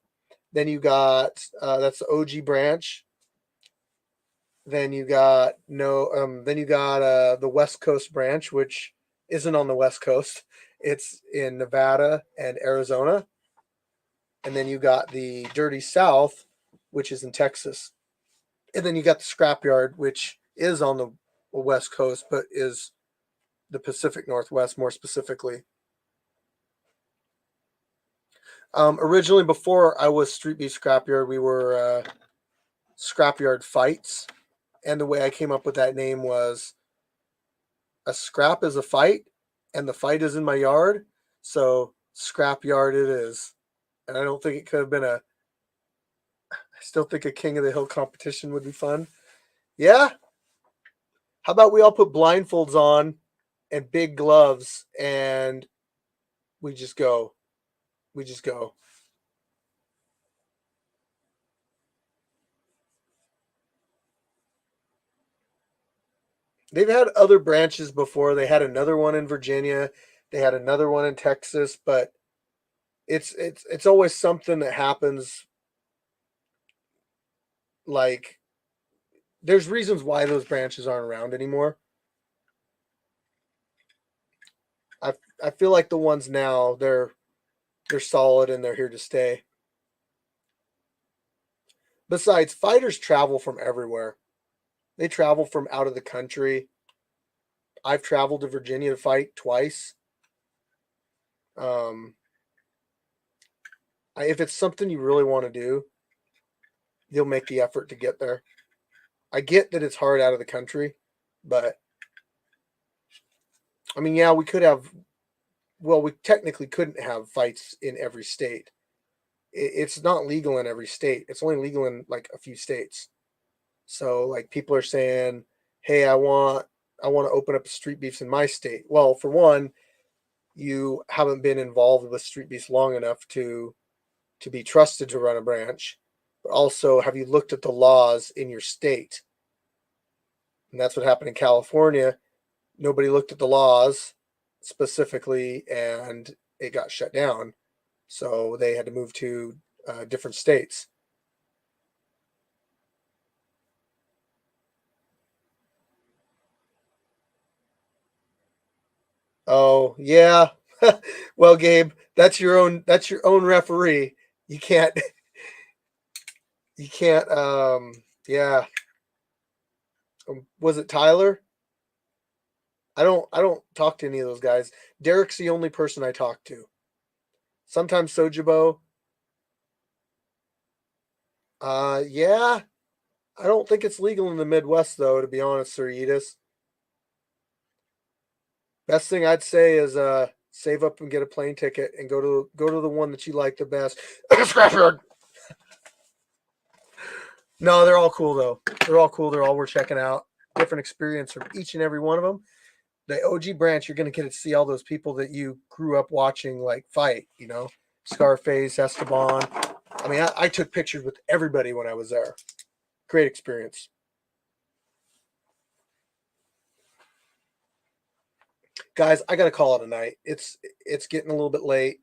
Speaker 1: Then you got that's the OG branch. Then you got the West Coast branch, which isn't on the West Coast. It's in Nevada and Arizona. And then you got the Dirty South, which is in Texas. And then you got the Scrapyard, which is on the West Coast, but is the Pacific Northwest more specifically. Originally, before I was Street Beef Scrapyard, we were Scrapyard Fights. And the way I came up with that name was a scrap is a fight, and the fight is in my yard. So Scrapyard it is. And I don't think it could have been I still think a King of the Hill competition would be fun. Yeah. How about we all put blindfolds on and big gloves and we just go. They've had other branches before. They had another one in Virginia. They had another one in Texas, but it's always something that happens. Like there's reasons why those branches aren't around anymore. I feel like the ones now they're solid and they're here to stay. Besides, fighters travel from everywhere. They travel from out of the country. I've traveled to Virginia to fight twice. If it's something you really want to do, you'll make the effort to get there. I get that it's hard out of the country, but I mean, yeah, we technically couldn't have fights in every state. It's not legal in every state. It's only legal in like a few states. So like people are saying, hey, I want to open up Street Beefs in my state. Well, for one, you haven't been involved with Street Beefs long enough to be trusted to run a branch. But also, have you looked at the laws in your state? And that's what happened in California. Nobody looked at the laws specifically, and it got shut down. So they had to move to different states. Oh yeah. Well, Gabe, that's your own referee. You can't yeah. Was it Tyler? I don't talk to any of those guys. Derek's the only person I talk to. Sometimes Sojibo. Yeah. I don't think it's legal in the Midwest though, to be honest, Sir Edis. Best thing I'd say is save up and get a plane ticket and go to the one that you like the best. Scrapyard. No, they're all cool though. They're all cool. They're all worth checking out. Different experience from each and every one of them. The OG branch, you're going to get to see all those people that you grew up watching like fight, you know, Scarface, Esteban. I mean, I took pictures with everybody when I was there. Great experience. Guys, I got to call it a night. It's getting a little bit late.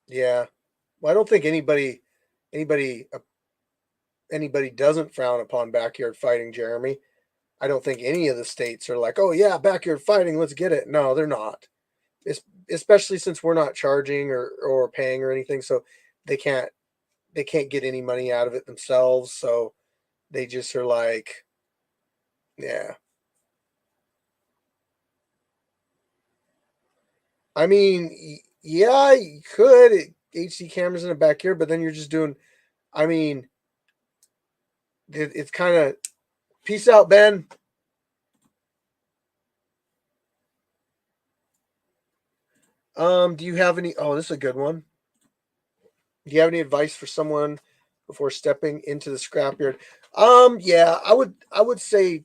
Speaker 1: Yeah. Well, I don't think anybody doesn't frown upon backyard fighting, Jeremy. I don't think any of the states are like, oh yeah, backyard fighting, let's get it. No, they're not. Especially since we're not charging or paying or anything, so they can't get any money out of it themselves. So they just are like, yeah. I mean, yeah, you could HD cameras in the backyard, but then you're just doing. I mean, it's kind of peace out, Ben. Do you have any? Oh, this is a good one. Do you have any advice for someone before stepping into the scrapyard? Yeah, I would say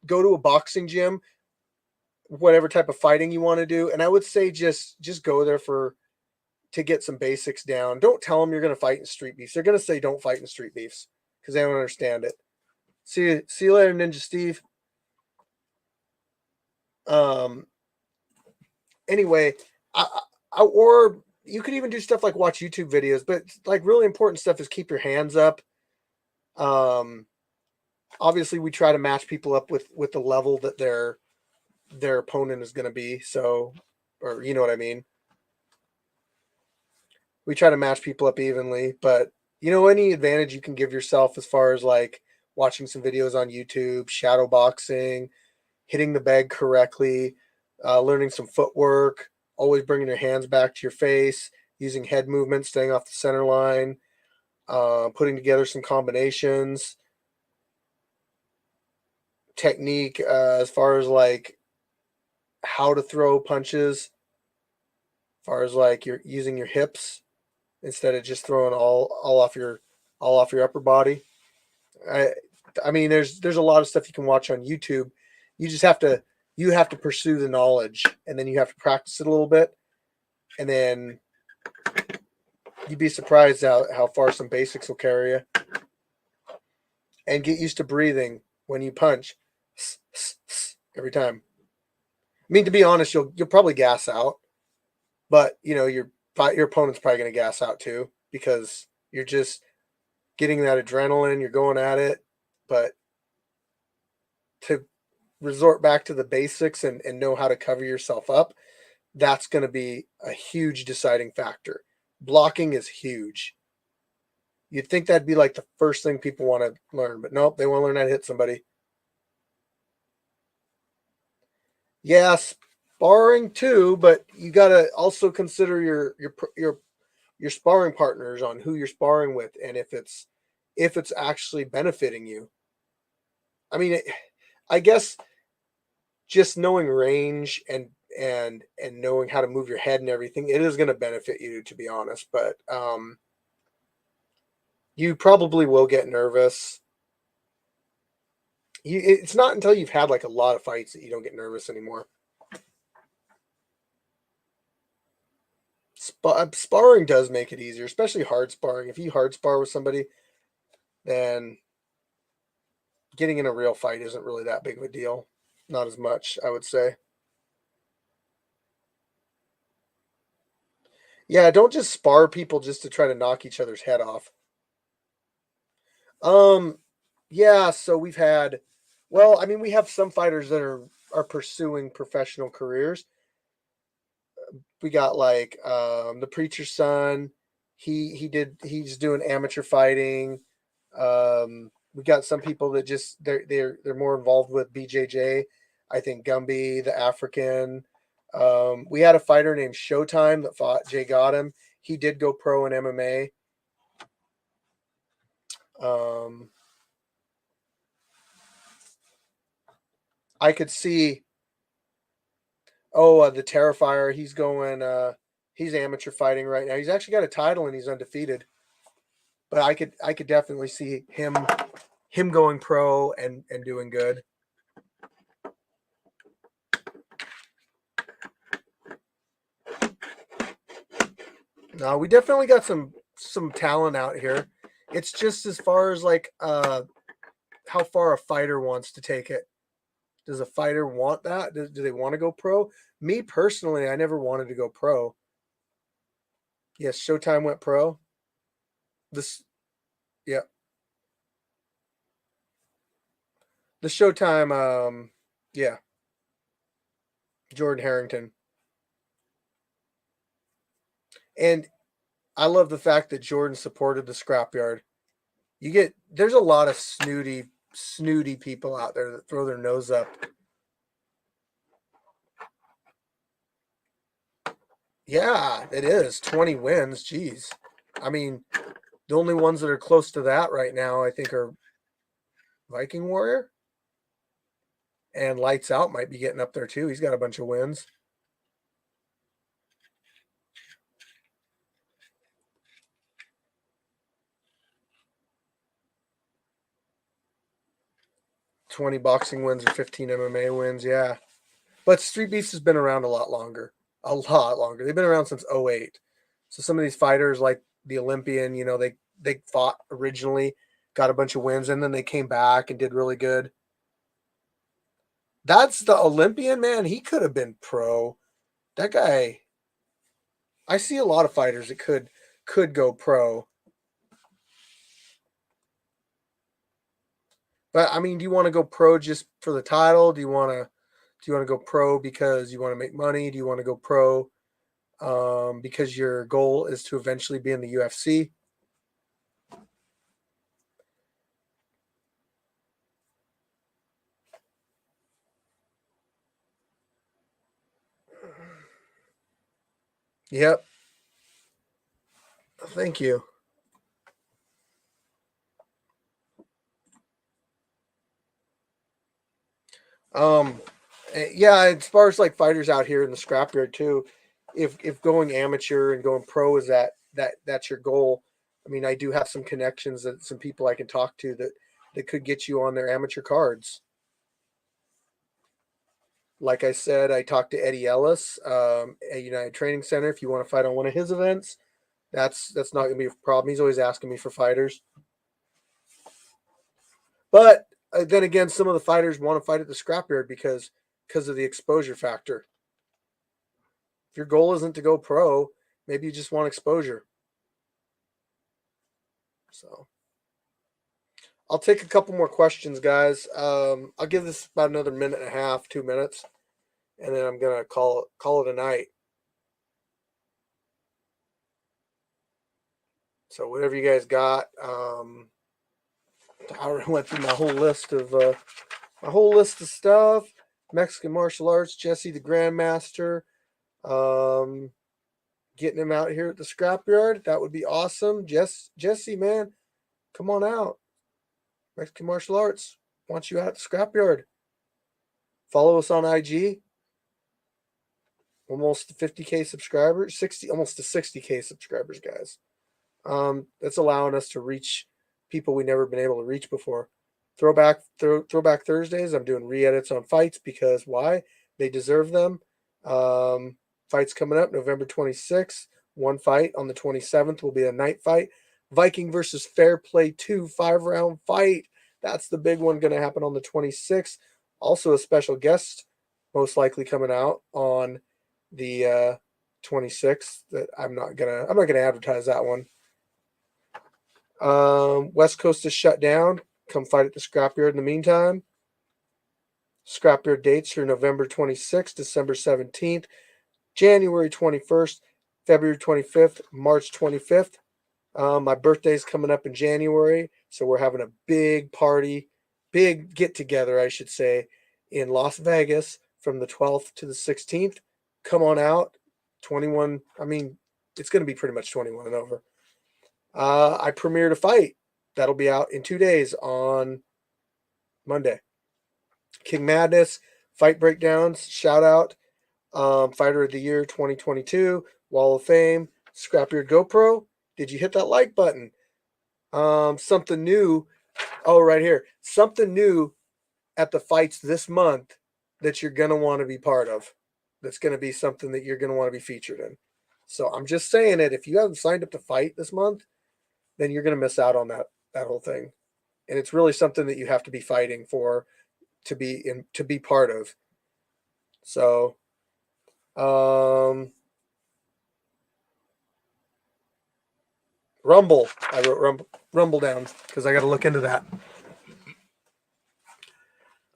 Speaker 1: go to a boxing gym, whatever type of fighting you want to do, and I would say just go there to get some basics down. Don't tell them you're going to fight in street beefs. They're going to say don't fight in street beefs because they don't understand it. See you later, Ninja Steve. Anyway, or you could even do stuff like watch YouTube videos, but like really important stuff is keep your hands up. Obviously we try to match people up with the level that their opponent is going to be. So, or you know what I mean? We try to match people up evenly, but you know, any advantage you can give yourself as far as like watching some videos on YouTube, shadow boxing, hitting the bag correctly, learning some footwork, always bringing your hands back to your face, using head movement, staying off the center line, putting together some combinations, technique as far as like how to throw punches, as far as like you're using your hips instead of just throwing all off your upper body. I mean, there's a lot of stuff you can watch on YouTube. You just have to pursue the knowledge, and then you have to practice it a little bit, and then you'd be surprised how far some basics will carry you. And get used to breathing when you punch every time. I mean, to be honest, you'll probably gas out, but you know your opponent's probably going to gas out too because you're just getting that adrenaline. You're going at it, but to resort back to the basics and know how to cover yourself up, that's going to be a huge deciding factor. Blocking is huge. You'd think that'd be like the first thing people want to learn, but nope, they want to learn how to hit somebody. Yeah, sparring too, but you got to also consider your sparring partners on who you're sparring with and if it's actually benefiting you. I mean, I guess just knowing range and knowing how to move your head and everything, it is going to benefit you, to be honest. But you probably will get nervous. It's not until you've had like a lot of fights that you don't get nervous anymore. Sparring does make it easier, especially hard sparring. If you hard spar with somebody, then getting in a real fight isn't really that big of a deal. Not as much, I would say. Yeah, don't just spar people just to try to knock each other's head off. Yeah, so we have some fighters that are pursuing professional careers. We got like the preacher's son. He's doing amateur fighting. We got some people that just they're more involved with BJJ. I think Gumby, the African. We had a fighter named Showtime that fought Jay Gotham. He did go pro in MMA. I could see. The Terrifier. He's going. He's amateur fighting right now. He's actually got a title and he's undefeated. But I could definitely see him going pro and doing good. No, we definitely got some talent out here. It's just as far as like how far a fighter wants to take it. Does a fighter want that? Do they want to go pro? Me personally, I never wanted to go pro. Yes, Showtime went pro. Yeah. The Showtime, yeah. Jordan Harrington. And I love the fact that Jordan supported the Scrapyard. There's a lot of snooty people out there that throw their nose up. Yeah, it is 20 wins. Jeez. I mean, the only ones that are close to that right now, I think, are Viking Warrior. And Lights Out might be getting up there too. He's got a bunch of wins. $20 boxing wins or 15 MMA wins, yeah. But Street Beefs has been around a lot longer. A lot longer. They've been around since 08. So some of these fighters like the Olympian, they fought originally, got a bunch of wins, and then they came back and did really good. That's the Olympian, man. He could have been pro. That guy, I see a lot of fighters that could go pro. But I mean, do you want to go pro just for the title? Do you want to go pro because you want to make money? Do you want to go pro because your goal is to eventually be in the UFC? Yep. Thank you. Yeah, as far as like fighters out here in the Scrapyard too, if going amateur and going pro is that's your goal. I mean, I do have some connections that some people I can talk to that could get you on their amateur cards. Like I said, I talked to Eddie Ellis at United Training Center. If you want to fight on one of his events, that's not going to be a problem. He's always asking me for fighters. But then again, some of the fighters want to fight at the Scrapyard because of the exposure factor. If your goal isn't to go pro, maybe you just want exposure. So I'll take a couple more questions, guys. I'll give this about another minute and a half, 2 minutes, and then I'm gonna call it a night. So whatever you guys got, I already went through my whole list of stuff. Mexican martial arts, Jesse the Grandmaster. Getting him out here at the Scrapyard, that would be awesome. Jesse, man, come on out. Mexican martial arts wants you out at the Scrapyard. Follow us on IG. Almost to 50K subscribers, almost to 60K subscribers, guys. That's allowing us to reach people we never been able to reach before. Throwback Thursdays, I'm doing re-edits on fights because why? They deserve them. Fights coming up November 26th. One fight on the 27th will be a night fight. Viking versus Fair Play 2 5-round fight. That's the big one going to happen on the 26th. Also a special guest most likely coming out on the 26th that I'm not gonna advertise that one. West Coast is shut down. Come fight at the Scrapyard in the meantime. Scrapyard dates are November 26th, December 17th, January 21st, February 25th, March 25th. My birthday's coming up in January, so we're having a big party, big get-together, I should say, in Las Vegas from the 12th to the 16th. Come on out. 21, I mean, it's going to be pretty much 21 and over. I premiered a fight. That'll be out in 2 days on Monday. King Madness, Fight Breakdowns, shout out. Fighter of the Year 2022, Wall of Fame, Scrapyard GoPro. Did you hit that like button? Something new. Oh, right here. Something new at the fights this month that you're going to want to be part of. That's going to be something that you're going to want to be featured in. So I'm just saying it. If you haven't signed up to fight this month, then you're going to miss out on that whole thing. And it's really something that you have to be fighting for to be part of. So, Rumble. I wrote Rumble down because I got to look into that.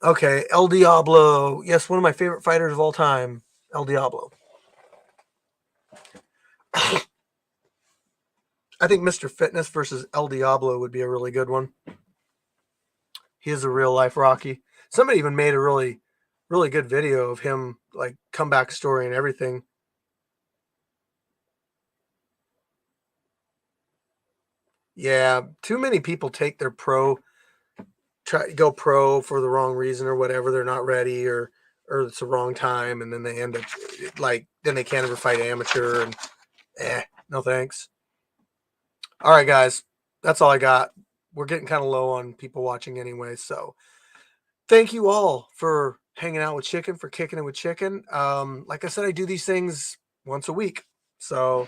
Speaker 1: Okay, El Diablo. Yes, one of my favorite fighters of all time, El Diablo. I think Mr. Fitness versus El Diablo would be a really good one. He is a real life Rocky. Somebody even made a really, really good video of him, like comeback story and everything. Yeah, too many people take their go pro for the wrong reason or whatever. They're not ready or it's the wrong time, and then they end up then they can't ever fight amateur and no thanks. All right, guys, that's all I got. We're getting kind of low on people watching anyway, so thank you all for hanging out with Chicken, for kicking it with Chicken. Like I said, I do these things once a week, so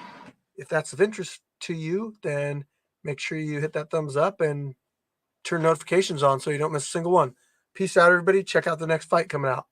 Speaker 1: if that's of interest to you, then make sure you hit that thumbs up and turn notifications on so you don't miss a single one. Peace out, everybody. Check out the next fight coming out.